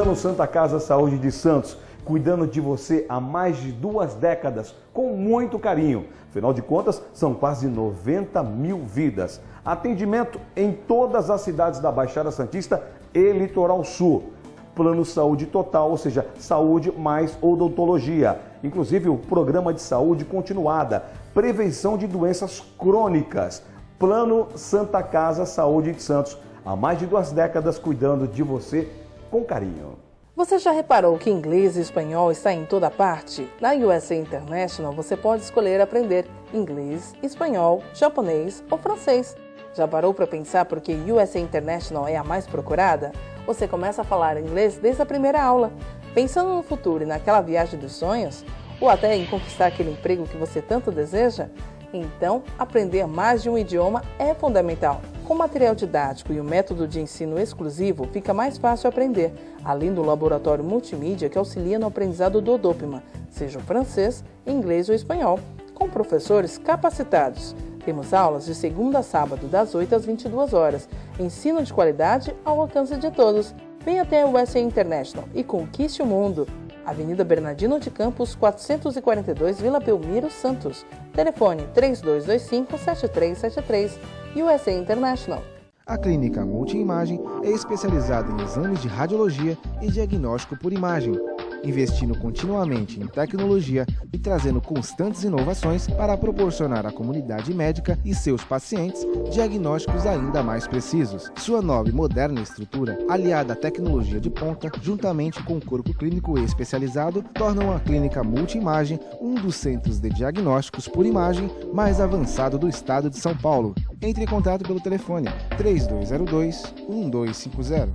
Plano Santa Casa Saúde de Santos, cuidando de você há mais de 2 décadas, com muito carinho. Afinal de contas, são quase 90 mil vidas. Atendimento em todas as cidades da Baixada Santista e Litoral Sul. Plano Saúde Total, ou seja, saúde mais odontologia. Inclusive o programa de saúde continuada, prevenção de doenças crônicas. Plano Santa Casa Saúde de Santos, há mais de 2 décadas cuidando de você com carinho. Você já reparou que inglês e espanhol está em toda parte? Na USA International você pode escolher aprender inglês, espanhol, japonês ou francês. Já parou para pensar por que USA International é a mais procurada? Você começa a falar inglês desde a primeira aula. Pensando no futuro e naquela viagem dos sonhos? Ou até em conquistar aquele emprego que você tanto deseja? Então, aprender mais de um idioma é fundamental. Com material didático e o método de ensino exclusivo, fica mais fácil aprender, além do laboratório multimídia que auxilia no aprendizado do Dopima, seja o francês, inglês ou espanhol, com professores capacitados. Temos aulas de segunda a sábado, das 8 às 22 horas. Ensino de qualidade ao alcance de todos. Venha até o USA International e conquiste o mundo. Avenida Bernardino de Campos, 442, Vila Belmiro, Santos. Telefone 3225-7373. USA International. A Clínica Multiimagem é especializada em exames de radiologia e diagnóstico por imagem, investindo continuamente em tecnologia e trazendo constantes inovações para proporcionar à comunidade médica e seus pacientes diagnósticos ainda mais precisos. Sua nova e moderna estrutura, aliada à tecnologia de ponta, juntamente com o corpo clínico especializado, tornam a Clínica Multiimagem um dos centros de diagnósticos por imagem mais avançado do estado de São Paulo. Entre em contato pelo telefone 3202-1250.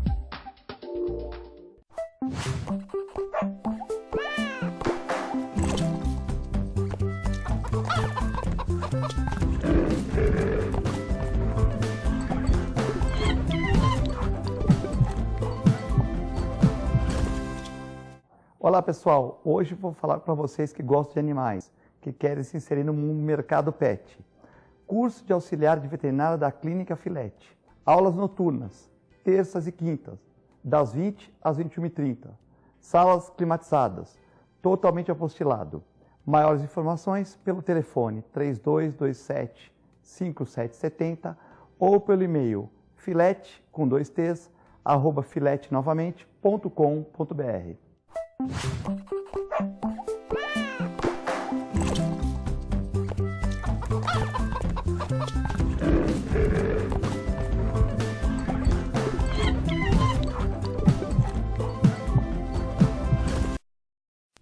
Olá pessoal, hoje vou falar para vocês que gostam de animais, que querem se inserir no mercado pet. Curso de auxiliar de veterinária da Clínica Filete. Aulas noturnas, terças e quintas, das 20 às 21h30. Salas climatizadas, totalmente apostilado. Maiores informações pelo telefone 3227-5770 ou pelo e-mail filete, com 2 t's, @filetenovamente.com.br.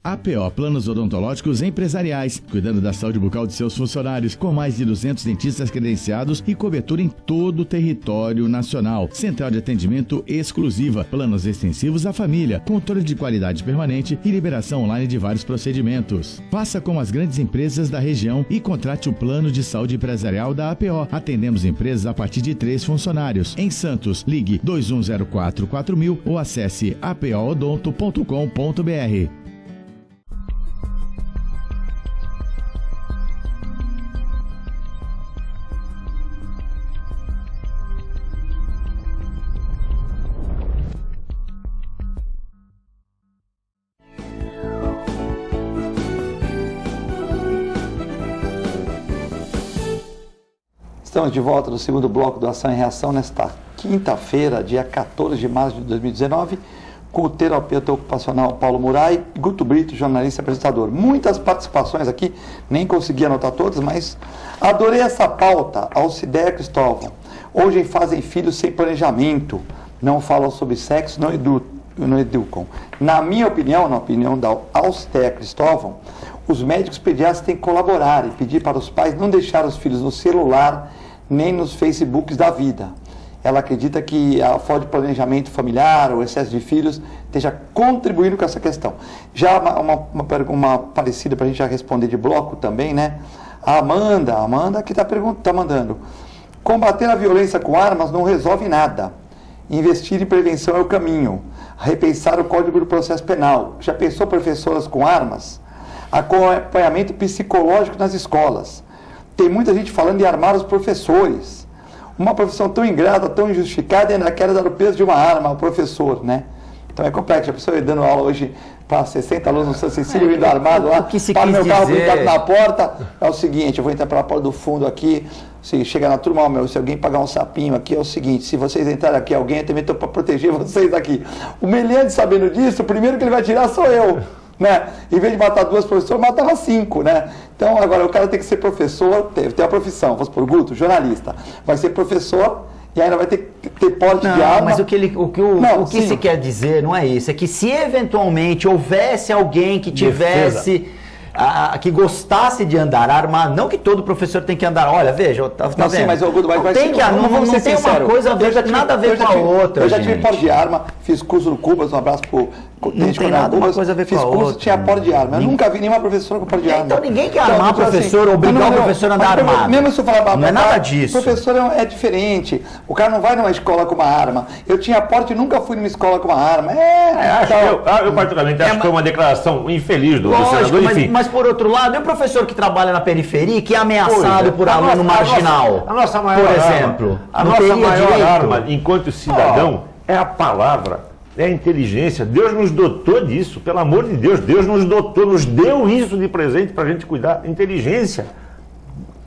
APO Planos Odontológicos Empresariais, cuidando da saúde bucal de seus funcionários, com mais de 200 dentistas credenciados e cobertura em todo o território nacional. Central de atendimento exclusiva, planos extensivos à família, controle de qualidade permanente e liberação online de vários procedimentos. Faça como as grandes empresas da região e contrate o plano de saúde empresarial da APO. Atendemos empresas a partir de 3 funcionários. Em Santos, ligue 2104-4000 ou acesse apoodonto.com.br. Estamos de volta no segundo bloco do Ação e Reação nesta quinta-feira, dia 14 de março de 2019, com o terapeuta ocupacional Paulo Murai e Guto Brito, jornalista e apresentador. Muitas participações aqui, nem consegui anotar todas, mas adorei essa pauta. Alcideia Cristóvão. Hoje fazem filhos sem planejamento, não falam sobre sexo, não educam. Na minha opinião, na opinião da Alcideia Cristóvão, os médicos pediatras têm que colaborar e pedir para os pais não deixar os filhos no celular nem nos Facebooks da vida. Ela acredita que a falta de planejamento familiar, o excesso de filhos, esteja contribuindo com essa questão. Já uma parecida para a gente já responder de bloco também, né? A Amanda que está mandando. Combater a violência com armas não resolve nada. Investir em prevenção é o caminho. Repensar o Código do Processo Penal. Já pensou professoras com armas? Acompanhamento psicológico nas escolas. Tem muita gente falando em armar os professores. Uma profissão tão ingrata, tão injustificada, e ainda quer dar o peso de uma arma ao professor, né? Então é complexo. A pessoa dando aula hoje para 60 alunos no São Cecílio, indo armado lá, o que se para o quis meu carro dizer- blindado na porta, é o seguinte, eu vou entrar pela porta do fundo aqui, se chega na turma, ó, meu, se alguém pagar um sapinho aqui, é o seguinte, se vocês entrarem aqui, alguém, eu também estou para proteger vocês aqui. O meliante sabendo disso, o primeiro que ele vai tirar sou eu. Né? Em vez de matar 2 professores, matava 5, né? Então, agora, o cara tem que ser professor, tem a profissão, vamos por Guto, jornalista, vai ser professor e ainda vai ter porte de arma. Mas o que sim. se quer dizer não é isso, é que se eventualmente houvesse alguém que tivesse... que gostasse de andar armado, não que todo professor tem que andar, olha, veja, tá Não, vendo? sim, mas o Guto vai tem que, não vamos ser tem uma sinceros. coisa a ver, nada a ver com a outra, Eu já tive gente. porte de arma, fiz curso no Cubas, um abraço pro Tenente tem Coronel nada uma Cubas, coisa a ver com fiz a curso, outra. tinha porte de arma. Eu nunca vi nenhuma professora com porte de arma. Então ninguém quer armar então, professor, obrigar o professor a andar mas, armado. Mesmo se eu falar, Não é nada disso. Professor é diferente. O cara não vai numa escola com uma arma. Eu tinha porte e nunca fui numa escola com uma arma. Eu particularmente acho que foi uma declaração infeliz do senador, enfim. mas por outro lado, e o professor que trabalha na periferia, que é ameaçado por aluno marginal, a nossa maior por arma, exemplo, a não nossa teria maior direito? arma enquanto cidadão é a palavra. É a inteligência. Deus nos dotou disso, pelo amor de Deus. Deus nos dotou, nos deu isso de presente para a gente cuidar. Inteligência.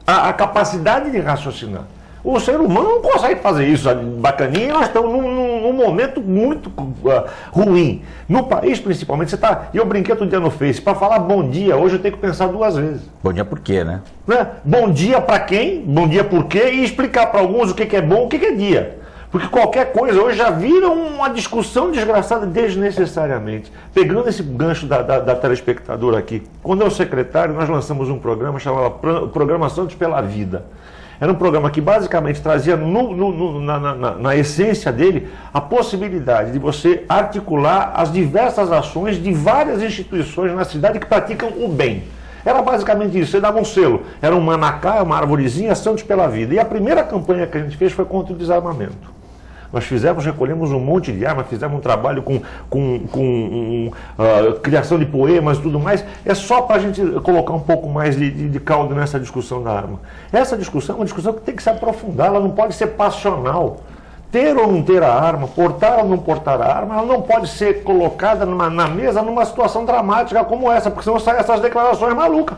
A capacidade de raciocinar. O ser humano não consegue fazer isso bacaninha, e nós estamos num momento muito ruim. No país, principalmente, eu brinquei outro dia no Face, para falar bom dia, hoje eu tenho que pensar 2 vezes. Bom dia por quê, né? Bom dia para quem? Bom dia por quê? E explicar para alguns o que é bom, o que é dia. Porque qualquer coisa hoje já vira uma discussão desgraçada desnecessariamente. Pegando esse gancho da telespectadora aqui, quando eu era secretário, nós lançamos um programa chamado Programa Santos pela Vida. Era um programa que basicamente trazia na essência dele a possibilidade de você articular as diversas ações de várias instituições na cidade que praticam o bem. Era basicamente isso, você dava um selo, era um manacá, uma arvorezinha, Santos pela Vida. E a primeira campanha que a gente fez foi contra o desarmamento. Nós recolhemos um monte de armas, fizemos um trabalho com criação de poemas e tudo mais. É só para a gente colocar um pouco mais de caldo nessa discussão da arma. Essa discussão é uma discussão que tem que se aprofundar, ela não pode ser passional. Ter ou não ter a arma, portar ou não portar a arma, ela não pode ser colocada na mesa numa situação dramática como essa, porque senão saem essas declarações malucas.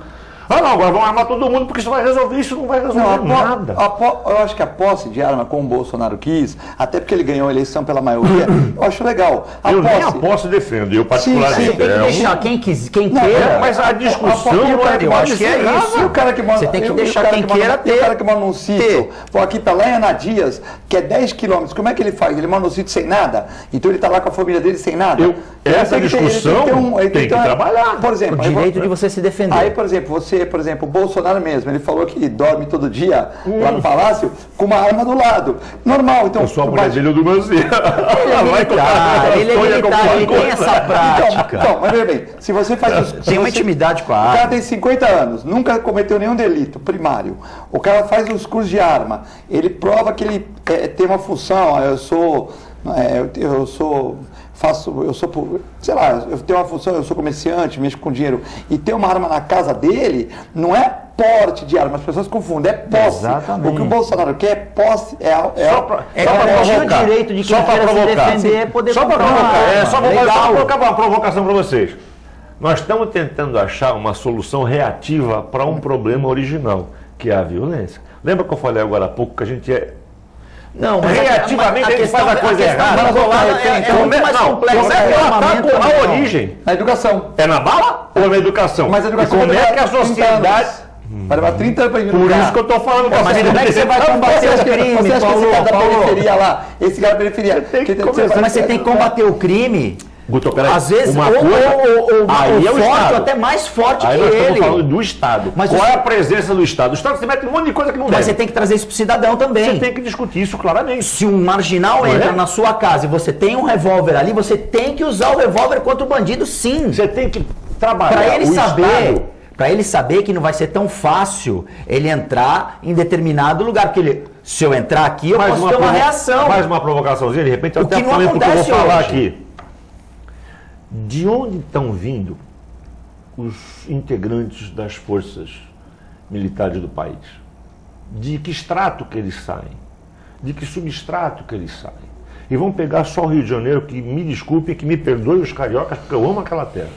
Não, agora vão armar todo mundo porque isso vai resolver, isso não vai resolver nada. Eu acho que a posse de arma, como o Bolsonaro quis, até porque ele ganhou a eleição pela maioria, eu acho legal. Nem a posse defendo, eu particularmente. Você tem que deixar quem queira. Mas a discussão eu acho que é isso. E o cara que mora, Você tem que deixar quem queira ter. O cara que mora num sítio, aqui para lá em Anadias, que é 10 quilômetros, como é que ele faz? Ele mora num sítio sem nada? Então ele está lá com a família dele sem nada? Essa discussão tem que trabalhar. Por exemplo, O direito de você se defender. Aí, por exemplo, o Bolsonaro mesmo, ele falou que dorme todo dia lá no palácio com uma arma do lado. Normal, então... Eu sou a mulher dele ou do meu filho. Ele é militar, ele tem essa prática. Então, mas veja bem, se você faz... Tem uma intimidade com a arma. O arma. cara tem 50 anos, nunca cometeu nenhum delito primário. O cara faz os cursos de arma, ele prova que ele tem uma função, sei lá, eu tenho uma função, eu sou comerciante, mexo com dinheiro, e ter uma arma na casa dele, não é porte de arma, as pessoas confundem, é posse. Exatamente. O que o Bolsonaro quer é posse, só para provocar. O direito de quem queira se defender é poder só para provocar. Só para colocar uma provocação para vocês. Nós estamos tentando achar uma solução reativa para um problema original, que é a violência. Lembra que eu falei agora há pouco que a gente é... Não, mas reativamente a gente faz a coisa errada. É muito mais complexo. Como é que eu ataco a origem? Na educação. É na bala ou na educação? Mas a educação como é que a sociedade... Vai levar 30 anos para ir no Por isso que eu estou falando com mas como é que você vai combater o crime, Você acha que esse cara da periferia lá, esse cara da periferia... Mas você tem que combater o crime... Guto, peraí, às vezes, uma coisa, aí é o forte, Estado. Até mais forte aí que nós ele. Estamos falando do Estado. Mas qual é a presença do Estado? O Estado se mete um monte de coisa que não deve. Mas você tem que trazer isso pro cidadão também. Você tem que discutir isso claramente. Se um marginal entra na sua casa e você tem um revólver ali, você tem que usar o revólver contra o bandido, sim. Você tem que trabalhar para ele saber. Estado. Para ele saber que não vai ser tão fácil ele entrar em determinado lugar. Porque ele, se eu entrar aqui, eu posso ter uma reação. Mais uma provocaçãozinha, de repente eu até falei porque eu vou falar aqui. De onde estão vindo os integrantes das forças militares do país? De que extrato que eles saem? De que substrato que eles saem? e vão pegar só o Rio de Janeiro, que me desculpe, que me perdoe os cariocas, porque eu amo aquela terra.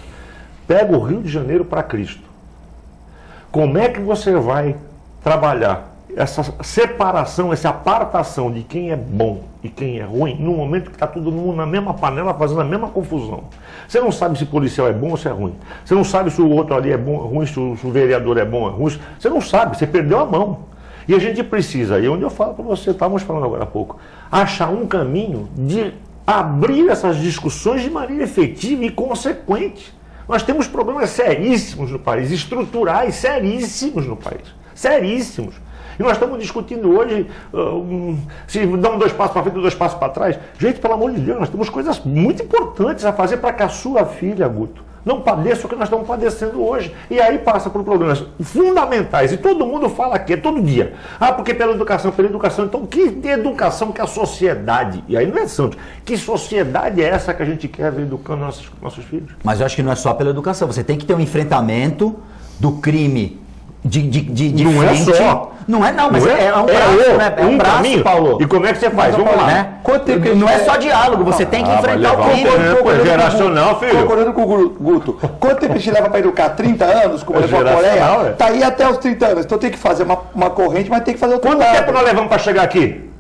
Pega o Rio de Janeiro para Cristo. Como é que você vai trabalhar essa separação, essa apartação de quem é bom e quem é ruim, no momento que está todo mundo na mesma panela, fazendo a mesma confusão? Você não sabe se o policial é bom ou se é ruim. Você não sabe se o outro ali é bom ou ruim, se o vereador é bom ou é ruim. Você não sabe, você perdeu a mão. E a gente precisa, e onde eu falo para você, estávamos falando agora há pouco, achar um caminho de abrir essas discussões de maneira efetiva e consequente. Nós temos problemas seríssimos no país, estruturais seríssimos no país. Seríssimos. E nós estamos discutindo hoje se dão 2 passos para frente e 2 passos para trás. Gente, pelo amor de Deus, nós temos coisas muito importantes a fazer para que a sua filha, Guto, não padeça o que nós estamos padecendo hoje. E aí passa por problemas fundamentais. E todo mundo fala aqui, todo dia. Porque pela educação. Então, que educação que a sociedade... E aí não é santo. Que sociedade é essa que a gente quer ver educando nossos filhos? Mas eu acho que não é só pela educação. Você tem que ter um enfrentamento do crime de não frente. É só. Não é não, mas não é um braço, né? É um braço, caminho. Paulo. E como é que você faz? Vamos lá. Né? Não é só diálogo, você tem que enfrentar o crime. É geracional, filho. Concordando com o Guto. Quanto tempo a gente leva para educar? 30 anos, como levou a Coreia? Tá aí até os 30 anos. Então tem que fazer uma corrente, mas tem que fazer outro lado. Quanto tempo nós levamos para chegar aqui?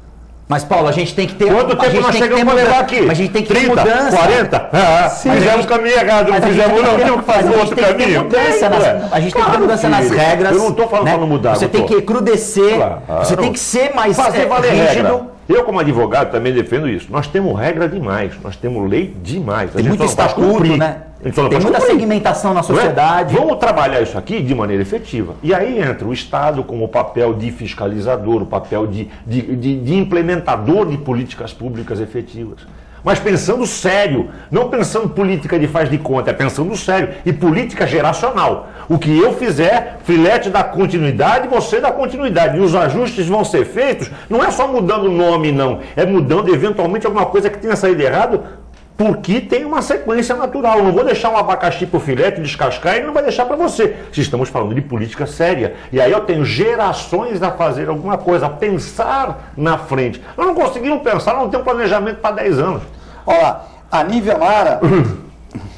Mas, Paulo, a gente tem que ter... Quanto tempo nós chegamos para levar aqui? Mas a gente tem que 30, ter mudança. 40? Fizemos o caminho errado, não fizemos não, temos que fazer outro caminho. A gente tem que ter mudança nas regras. Eu não estou falando para não mudar. Você tem que recrudescer, você tem que ser mais rígido. Eu, como advogado, também defendo isso. Nós temos regra demais, nós temos lei demais. Tem muito estatuto, né? Tem muita segmentação na sociedade. Vamos trabalhar isso aqui de maneira efetiva. E aí entra o Estado como o papel de fiscalizador, o papel de implementador de políticas públicas efetivas. Mas pensando sério, não pensando política de faz de conta, é pensando sério. E política geracional. O que eu fizer, Filete dá continuidade, você dá continuidade. E os ajustes vão ser feitos, não é só mudando o nome, não. É mudando eventualmente alguma coisa que tenha saído errado, porque tem uma sequência natural. Eu não vou deixar um abacaxi para o Filete descascar e ele não vai deixar para você. Se estamos falando de política séria. E aí eu tenho gerações a fazer alguma coisa, a pensar na frente. Nós não conseguimos pensar, não temos planejamento para 10 anos. Olha, a Nívia Mara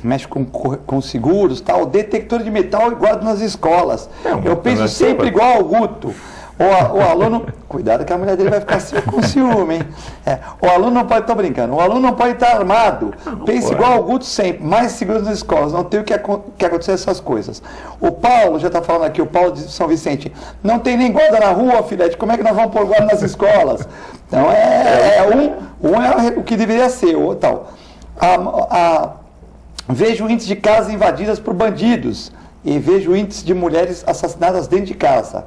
mexe com seguros, tal, detector de metal igual nas escolas. Eu penso sempre igual ao Guto. O aluno, cuidado que a mulher dele vai ficar com ciúme, hein? O aluno não pode estar brincando, o aluno não pode estar armado. Pensa igual ao Guto sempre, mais seguros nas escolas, não tem o que acontecer essas coisas. O Paulo, já está falando aqui, o Paulo de São Vicente, não tem nem guarda na rua, Filete, como é que nós vamos pôr guarda nas escolas? Então um é o que deveria ser, o tal. Vejo o índice de casas invadidas por bandidos e vejo o índice de mulheres assassinadas dentro de casa.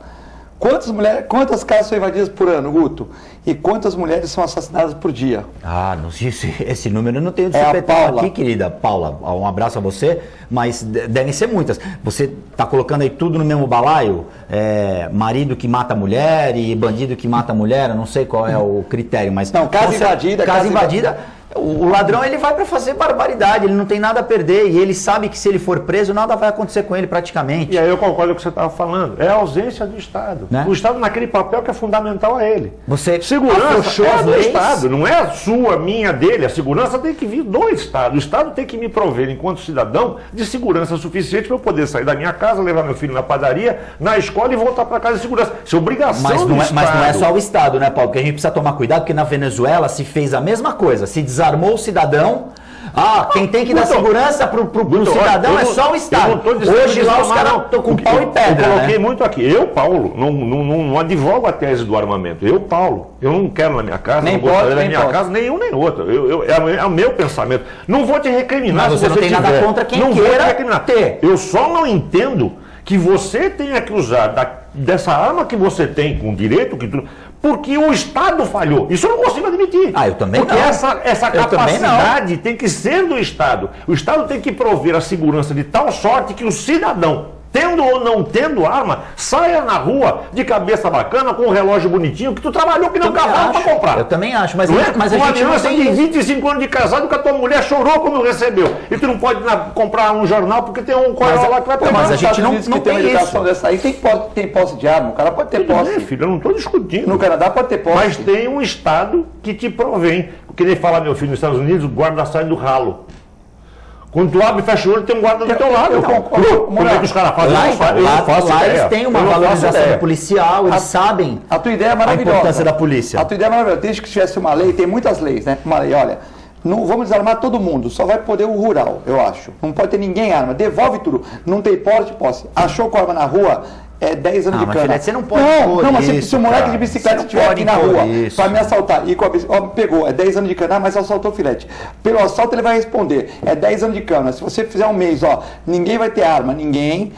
Quantas casas são invadidas por ano, Guto? E quantas mulheres são assassinadas por dia? Não sei se esse número eu não tenho de supetão aqui, querida Paula. Um abraço a você, mas devem ser muitas. Você está colocando aí tudo no mesmo balaio? Marido que mata mulher e bandido que mata mulher, eu não sei qual é o critério, mas... Não, casa invadida. Casa invadida. O ladrão, ele vai para fazer barbaridade, ele não tem nada a perder e ele sabe que se ele for preso, nada vai acontecer com ele praticamente. E aí eu concordo com o que você estava falando, é a ausência do Estado. Né? O Estado naquele papel que é fundamental a ele. Segurança é do Estado, não é sua, minha, dele. A segurança tem que vir do Estado. O Estado tem que me prover, enquanto cidadão, de segurança suficiente para eu poder sair da minha casa, levar meu filho na padaria, na escola e voltar para casa de segurança. Isso é obrigação do Estado. Mas não é só o Estado, né, Paulo? Porque a gente precisa tomar cuidado, porque na Venezuela se fez a mesma coisa, se desarmou o cidadão. Quem tem que dar segurança pro cidadão é só o Estado. Hoje lá os caras estão com pau e pedra. Eu coloquei muito aqui. Eu, Paulo, não advogo a tese do armamento. Eu, Paulo, eu não quero na minha casa, nem não gostaria na minha casa, nenhum nem outro. É o meu pensamento. Não vou te recriminar. Mas você não tem nada contra quem queira ter. Eu só não entendo que você tenha que usar dessa arma que você tem com direito, porque o Estado falhou. Isso eu não consigo admitir. Eu também porque não. Essa capacidade tem que ser do Estado. O Estado tem que prover a segurança de tal sorte que o cidadão, tendo ou não tendo arma, saia na rua de cabeça bacana, com um relógio bonitinho, que tu trabalhou que não cavalo para comprar. Eu também acho, mas não a gente não tem de 25 anos de casado que a tua mulher chorou quando recebeu. E tu não pode comprar um jornal porque tem um coral lá que vai pegar. Mas a gente não tem educação dessa aí. Tem posse de arma, o cara pode ter posse. Filho, eu não estou discutindo. No Canadá pode ter posse. Mas tem um Estado que te provém. Que nem fala meu filho nos Estados Unidos, o guarda sai do ralo. Quando tu abre e fecha o olho, tem um guarda do teu lado. Eu concordo. Como é que os caras fazem? Lá eles têm uma valorização do policial, eles sabem a tua ideia é a maravilhosa. importância da polícia. A tua ideia é maravilhosa. Desde que tivesse uma lei, tem muitas leis, né? Uma lei, olha, não vamos desarmar todo mundo, só vai poder o rural, eu acho. Não pode ter ninguém arma, devolve tudo. Não tem porte, posse. Achou com arma na rua, é 10 anos de cana. Filete, você não pode não, mas isso, se o moleque cara. de bicicleta Você não estiver pode aqui na rua isso. para me assaltar e com a bicicleta, pegou, é 10 anos de cana, mas assaltou o Filete. Pelo assalto ele vai responder, é 10 anos de cana. Se você fizer um mês, ó, ninguém vai ter arma, ninguém.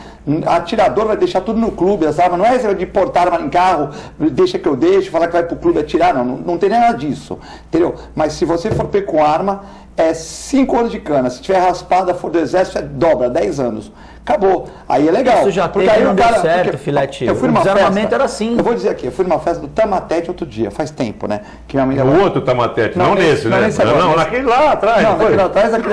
Atirador vai deixar tudo no clube, as armas, não é de portar arma em carro, deixa que eu deixo, falar que vai pro clube atirar, não tem nada disso, entendeu? Mas se você for pego com arma, é 5 anos de cana, se tiver raspada, for do exército, é dobra, 10 anos. Acabou. Aí é legal. Isso já porque teve, aí não o deu cara, certo, Filete. Eu fui O numa desarmamento festa, era assim. Eu vou dizer aqui, eu fui numa festa do Tamatete outro dia, faz tempo, né? Que minha mãe No outro Tamatete, não nesse, né? nesse agora, Não, nesse. naquele lá atrás. Não, naquele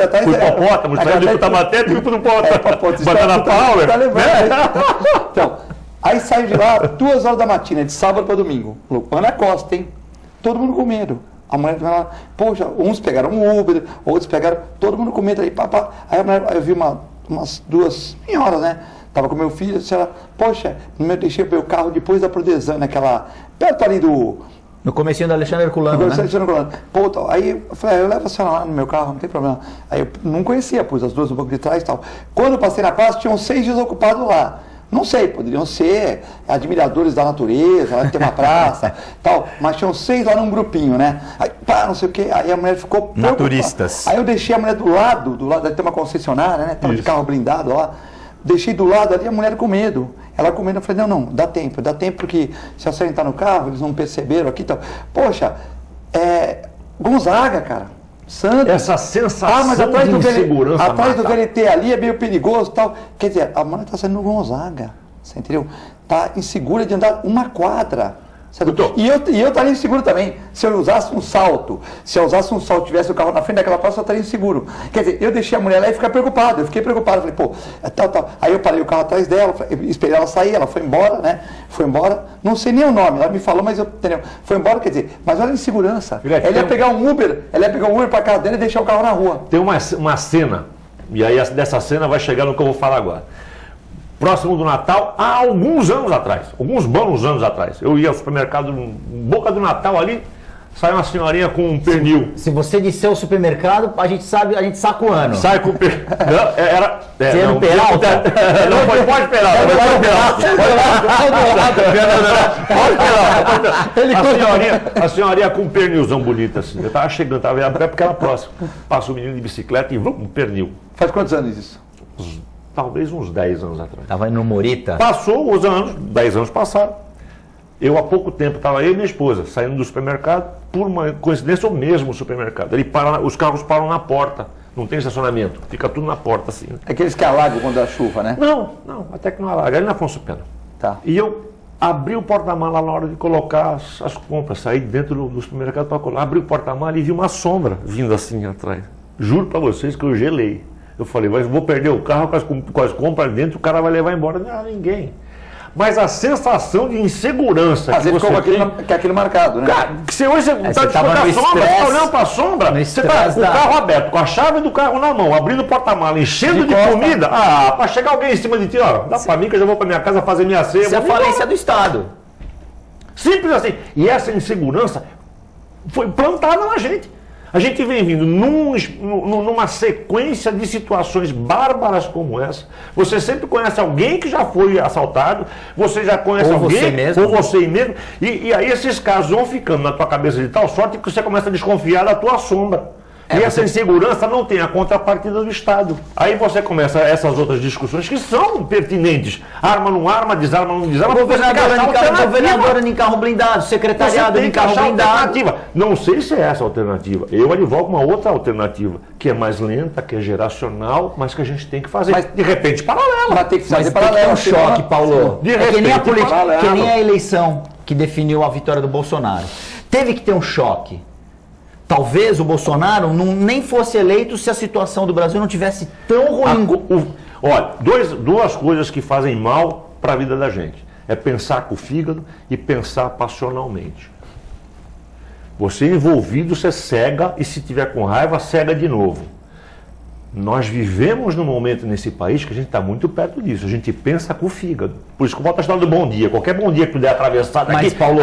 atrás. Fui hipopótamo, saiu do Tamatete e fui pro Banana Power. Tá lembrando? Então, aí saiu de lá 2 horas da matina, de sábado para domingo. Ana Costa, hein? Todo mundo com medo. A mulher lá, poxa, uns pegaram um Uber, outros pegaram, todo mundo com medo aí, papá. Aí a mulher, eu vi umas 2 senhoras, né? Tava com meu filho, disse ela, poxa, eu deixei o meu carro depois da Prodesana, aquela, perto ali do... No comecinho da Alexandre Herculano, né? Pô, aí eu falei, eu levo a senhora lá no meu carro, não tem problema. Aí eu não conhecia, pus as duas no banco de trás e tal. Quando eu passei na praça, tinham 6 desocupados lá. Não sei, poderiam ser admiradores da natureza, lá tem uma praça, tal, mas tinham 6 lá num grupinho, né? Aí, pá, não sei o quê, aí a mulher ficou preocupada. Naturistas. Aí eu deixei a mulher do lado tem uma concessionária, né? Tava de carro blindado lá. Deixei do lado ali a mulher com medo. Ela com medo, eu falei, não, dá tempo porque se a senhora entrar no carro, eles não perceberam aqui e tal. Poxa, Gonzaga, cara. Santos. Essa sensação mas atrás de insegurança atrás do mata. VLT ali é meio perigoso e tal. Quer dizer, a mulher está saindo no Gonzaga. Você entendeu? Está insegura de andar 1 quadra. E eu estaria inseguro também. Se eu usasse um salto, tivesse o carro na frente daquela praça, eu estaria inseguro. Quer dizer, eu deixei a mulher lá e fiquei preocupado. Falei, pô, tal. Aí eu parei o carro atrás dela, esperei ela sair, ela foi embora, né? Foi embora, não sei nem o nome, ela me falou, mas eu entendeu? Foi embora, quer dizer, mas olha a insegurança. Ela ia pegar um Uber para casa dela e deixar o carro na rua. Tem uma cena, e aí dessa cena vai chegar no que eu vou falar agora. Próximo do Natal, há alguns bons anos atrás, eu ia ao supermercado, boca do Natal ali, sai uma senhorinha com um pernil. Se você disser o supermercado, a gente saca o ano. Sai com o pernil. Não, Peralta. Não, pode Peralta. A senhorinha com um pernilzão bonito assim. Eu tava chegando, tava até porque era próximo. Passa o menino de bicicleta e um pernil. Faz quantos anos isso? Talvez uns 10 anos atrás. Tava indo no Morita. Passou os anos, 10 anos passaram. Eu há pouco tempo estava eu e minha esposa saindo do supermercado, por uma coincidência, o mesmo supermercado. Os carros param na porta, não tem estacionamento, fica tudo na porta assim. Aqueles que alagam quando dá chuva, né? Não, até que não alaga, ali na Afonso Pena. Tá. E eu abri o porta-mala na hora de colocar as compras, saí dentro do supermercado para colocar, abri o porta-mala e vi uma sombra vindo assim atrás. Juro para vocês que eu gelei. Eu falei, mas vou perder o carro com as compras dentro, o cara vai levar embora. Não, ninguém. Mas a sensação de insegurança que você tem... aquilo marcado, né? Cara, se hoje você está de a sombra, você está olhando para a sombra, você está com o carro aberto, com a chave do carro na mão, abrindo o porta-mala, enchendo de comida. Para chegar alguém em cima de ti, ó, dá para mim que eu já vou para minha casa fazer minha ceia. Isso é a falência do Estado. Simples assim. E essa insegurança foi plantada na gente. A gente vem vindo numa sequência de situações bárbaras como essa. Você sempre conhece alguém que já foi assaltado, você já conhece alguém, ou você mesmo, e aí esses casos vão ficando na tua cabeça de tal sorte que você começa a desconfiar da tua sombra. E essa insegurança não tem a contrapartida do Estado. Aí você começa essas outras discussões que são pertinentes. Arma não arma, desarma não desarma. Governador em carro blindado, secretariado em carro blindado. Não sei se é essa a alternativa. Eu advogo uma outra alternativa, que é mais lenta, que é geracional, mas que a gente tem que fazer. Mas de repente paralela. Mas tem que fazer paralela. Um choque, Paulo. De repente, que nem a política, que nem a eleição que definiu a vitória do Bolsonaro. Teve que ter um choque. Talvez o Bolsonaro nem fosse eleito se a situação do Brasil não tivesse tão ruim. Olha, duas coisas que fazem mal para a vida da gente. É pensar com o fígado e pensar passionalmente. Você envolvido, você cega, e se tiver com raiva, cega de novo. Nós vivemos num momento nesse país que a gente está muito perto disso. A gente pensa com o fígado. Por isso que eu volto a história do bom dia. Qualquer bom dia que puder atravessar daqui. Mas, Paulo,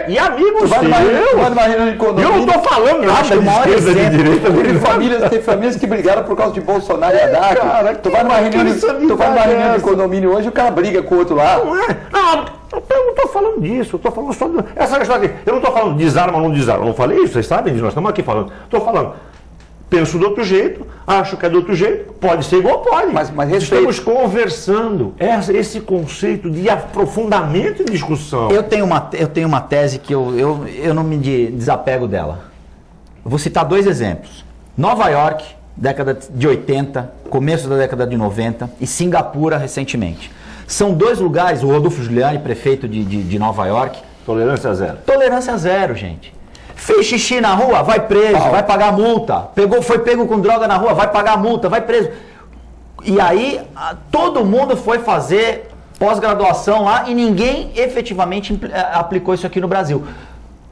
e amigos seus. Eu não estou falando nada de esquerda, de direita. Tem famílias que brigaram por causa de Bolsonaro e Haddad. Tu vai numa reunião de condomínio hoje, o cara briga com o outro lá. Não é? Não, eu não estou falando disso. Eu estou falando só essa história aqui. Eu não estou falando desarma ou não desarma. Eu não falei isso, vocês sabem disso. Nós estamos aqui falando. Estou falando. Penso do outro jeito, acho que é do outro jeito, pode ser igual, pode. Mas estamos conversando. Esse conceito de aprofundamento e discussão. Eu tenho uma tese que eu não me desapego dela. Eu vou citar 2 exemplos. Nova York, década de 80, começo da década de 90, e Singapura recentemente. São 2 lugares, o Rodolfo Giuliani, prefeito de Nova York. Tolerância zero. Tolerância zero, gente. Fez xixi na rua, vai preso, vai pagar multa. Foi pego com droga na rua, vai pagar multa, vai preso. E aí, todo mundo foi fazer pós-graduação lá e ninguém efetivamente aplicou isso aqui no Brasil.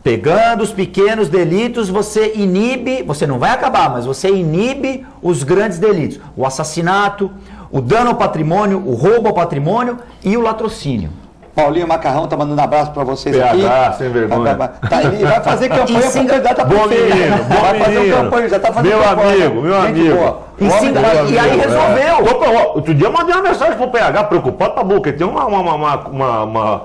Pegando os pequenos delitos, você inibe, você não vai acabar, mas você inibe os grandes delitos. O assassinato, o dano ao patrimônio, o roubo ao patrimônio e o latrocínio. Paulinho Macarrão tá mandando um abraço para vocês PH, aqui. sem vergonha. Ele vai fazer campanha para candidato a Bom prefeito. menino, bom Vai fazer menino. campanha, já tá fazendo Meu campanha. amigo, meu Gente amigo. boa. E aí resolveu. Opa, outro dia eu mandei uma mensagem pro PH preocupado pra boca. Tem uma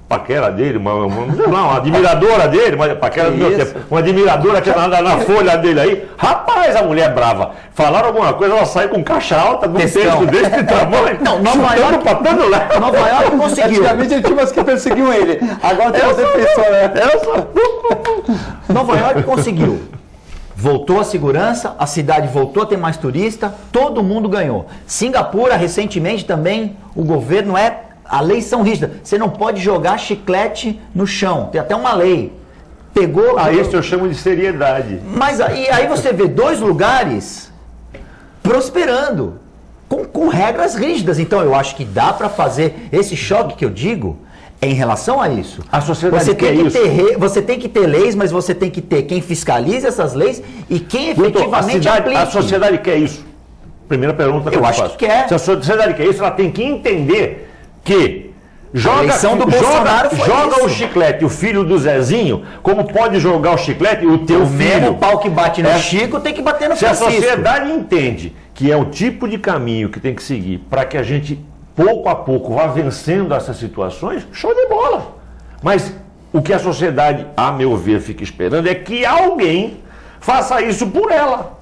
paquera dele, uma admiradora dele, uma paquera do meu tempo, uma admiradora que na folha dele aí. Rapaz, a mulher brava. Falaram alguma coisa, ela sai com caixa alta, de um texto desse tamanho. Não, Nova York, pra todo lado. Nova York conseguiu. Antigamente ele tinha umas que perseguiam ele. Agora tem uma defensora, né? Nova York conseguiu. Voltou a segurança, a cidade voltou a ter mais turista, todo mundo ganhou. Singapura, recentemente também, o governo as leis são rígidas. Você não pode jogar chiclete no chão. Tem até uma lei. Pegou... Isso eu chamo de seriedade. Mas aí você vê 2 lugares prosperando, com regras rígidas. Então eu acho que dá para fazer esse choque que eu digo em relação a isso. A sociedade você quer isso. Você tem que ter leis, mas você tem que ter quem fiscalize essas leis e quem efetivamente aplique. A sociedade quer isso. Primeira pergunta que eu acho faço. que quer. Se a sociedade quer isso, ela tem que entender que joga o chiclete, o filho do Zezinho, como pode jogar o chiclete o teu filho. Mesmo pau que bate no Chico tem que bater no Francisco. Se a sociedade entende que é o tipo de caminho que tem que seguir para que a gente, pouco a pouco, vá vencendo essas situações, show de bola. Mas o que a sociedade, a meu ver, fica esperando é que alguém faça isso por ela.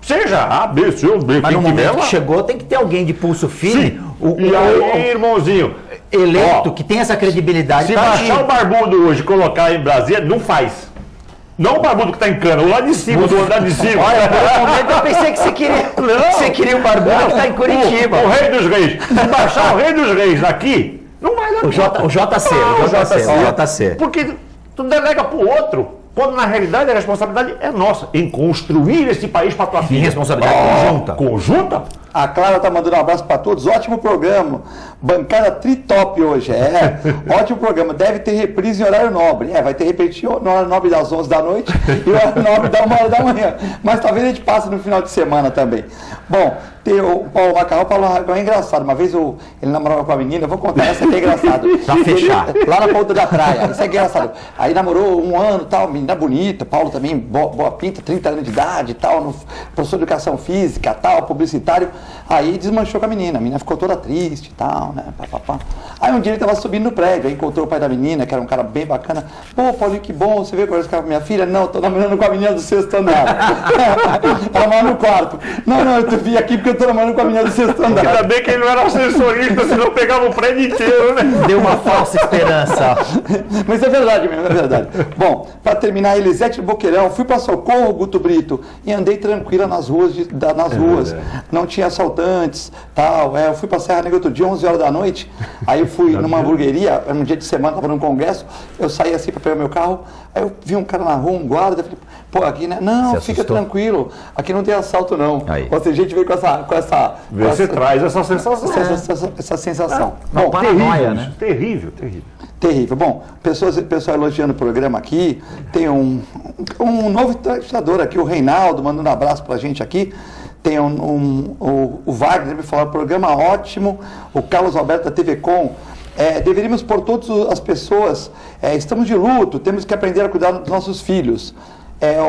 Seja A, B, C ou D. Mas no momento que chegou, tem que ter alguém de pulso firme. E aí, irmãozinho, eleito, que tem essa credibilidade. Se baixar o barbudo hoje e colocar em Brasília, não faz. Não o barbudo que está em cana, o lá de cima, do andar de cima. Olha, por um momento eu pensei que você queria o barbudo que está em Curitiba. O rei dos reis. Se baixar o rei dos reis daqui, não vai dar. O JC. Porque tu delega para o outro. Quando na realidade a responsabilidade é nossa, em construir esse país para a tua filha. Responsabilidade conjunta. Conjunta? A Clara tá mandando um abraço para todos. Ótimo programa. Bancada tritop hoje. Ótimo programa. Deve ter reprise em horário nobre. Vai ter repetido no horário nobre das 11 da noite e o horário nobre da 1h da manhã. Mas talvez a gente passe no final de semana também. Bom, tem o Paulo Macarrão. Paulo Macarrão é engraçado. Uma vez ele namorava com a menina, eu vou contar essa que é engraçado. Pra fechar. Lá na ponta da praia. Isso é engraçado. Aí namorou 1 ano e tal, menina bonita, Paulo também, boa pinta, 30 anos de idade e tal, professor de educação física tal, publicitário. Aí desmanchou com a menina ficou toda triste e tal, né? Aí um dia ele tava subindo no prédio, aí encontrou o pai da menina, que era um cara bem bacana. Pô, Paulinho, que bom, você veio conversar com a minha filha? Não, tô namorando com a menina do 6º andar. Ela mora no quarto. Não, eu vim aqui porque eu tô namorando com a menina do 6º andar. Ainda bem que ele não era assessorista, senão pegava o prédio inteiro, né? Deu uma falsa esperança. Mas é verdade mesmo, é verdade. Bom, para terminar, Elisete Boqueirão, fui para Socorro, Guto Brito, e andei tranquila nas ruas. Não tinha assaltantes, tal. Eu fui para Serra Negra outro dia, 11 horas da noite, aí eu fui numa hamburgueria, era um dia de semana, estava num congresso, eu saí assim para pegar meu carro, aí eu vi um cara na rua, um guarda, falei, pô, aqui, né? Não, fica tranquilo, aqui não tem assalto não. Ou seja, a gente veio com essa você traz essa sensação. Essa sensação. Bom, paranoia, né? Terrível. Terrível. Bom, pessoal elogiando o programa aqui. Tem um novo entrevistador aqui, o Reinaldo, mandando um abraço pra gente aqui. Tem o Wagner me falou, programa ótimo. O Carlos Alberto da TV Com. Deveríamos por todas as pessoas, estamos de luto, temos que aprender a cuidar dos nossos filhos.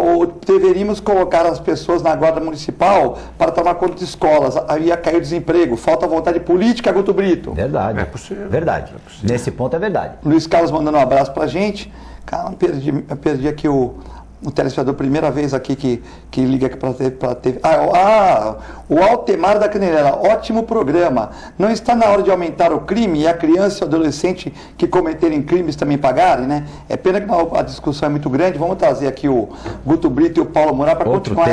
Ou deveríamos colocar as pessoas na guarda municipal para tomar conta de escolas. Aí ia cair o desemprego, falta vontade política, Guto Brito. Verdade. É possível. Verdade. É possível. Nesse ponto é verdade. Luiz Carlos mandando um abraço pra gente. Cara, eu perdi aqui o telespectador, primeira vez aqui que liga aqui para TV. O Altemar da Canela, ótimo programa. Não está na hora de aumentar o crime e a criança e o adolescente que cometerem crimes também pagarem, né? É pena que a discussão é muito grande. Vamos trazer aqui o Guto Brito e o Paulo Morar para continuar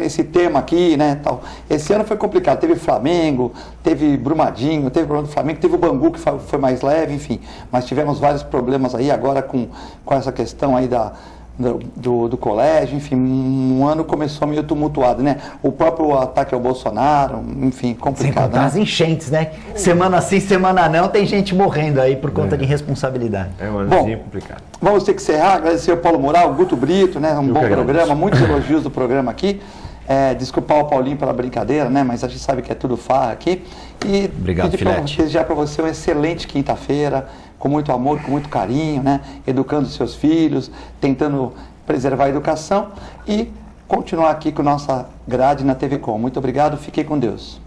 esse tema aqui, né? Tal. Esse ano foi complicado. Teve Flamengo, teve Brumadinho, teve o problema do Flamengo, teve o Bangu que foi mais leve, enfim. Mas tivemos vários problemas aí agora com essa questão aí do colégio, enfim, um ano começou meio tumultuado, né? O próprio ataque ao Bolsonaro, enfim, complicado. As enchentes, né? Semana sim, semana não, tem gente morrendo aí por conta de irresponsabilidade. É um anozinho complicado. Vamos ter que encerrar, agradecer ao Paulo Moral, o Guto Brito, né? Um bom programa, muitos elogios do programa aqui. Desculpar o Paulinho pela brincadeira, né? Mas a gente sabe que é tudo farra aqui. E obrigado, Filete. Desejar para você uma excelente quinta-feira, com muito amor, com muito carinho, né? Educando seus filhos, tentando preservar a educação e continuar aqui com nossa grade na TV Com. Muito obrigado, fiquem com Deus.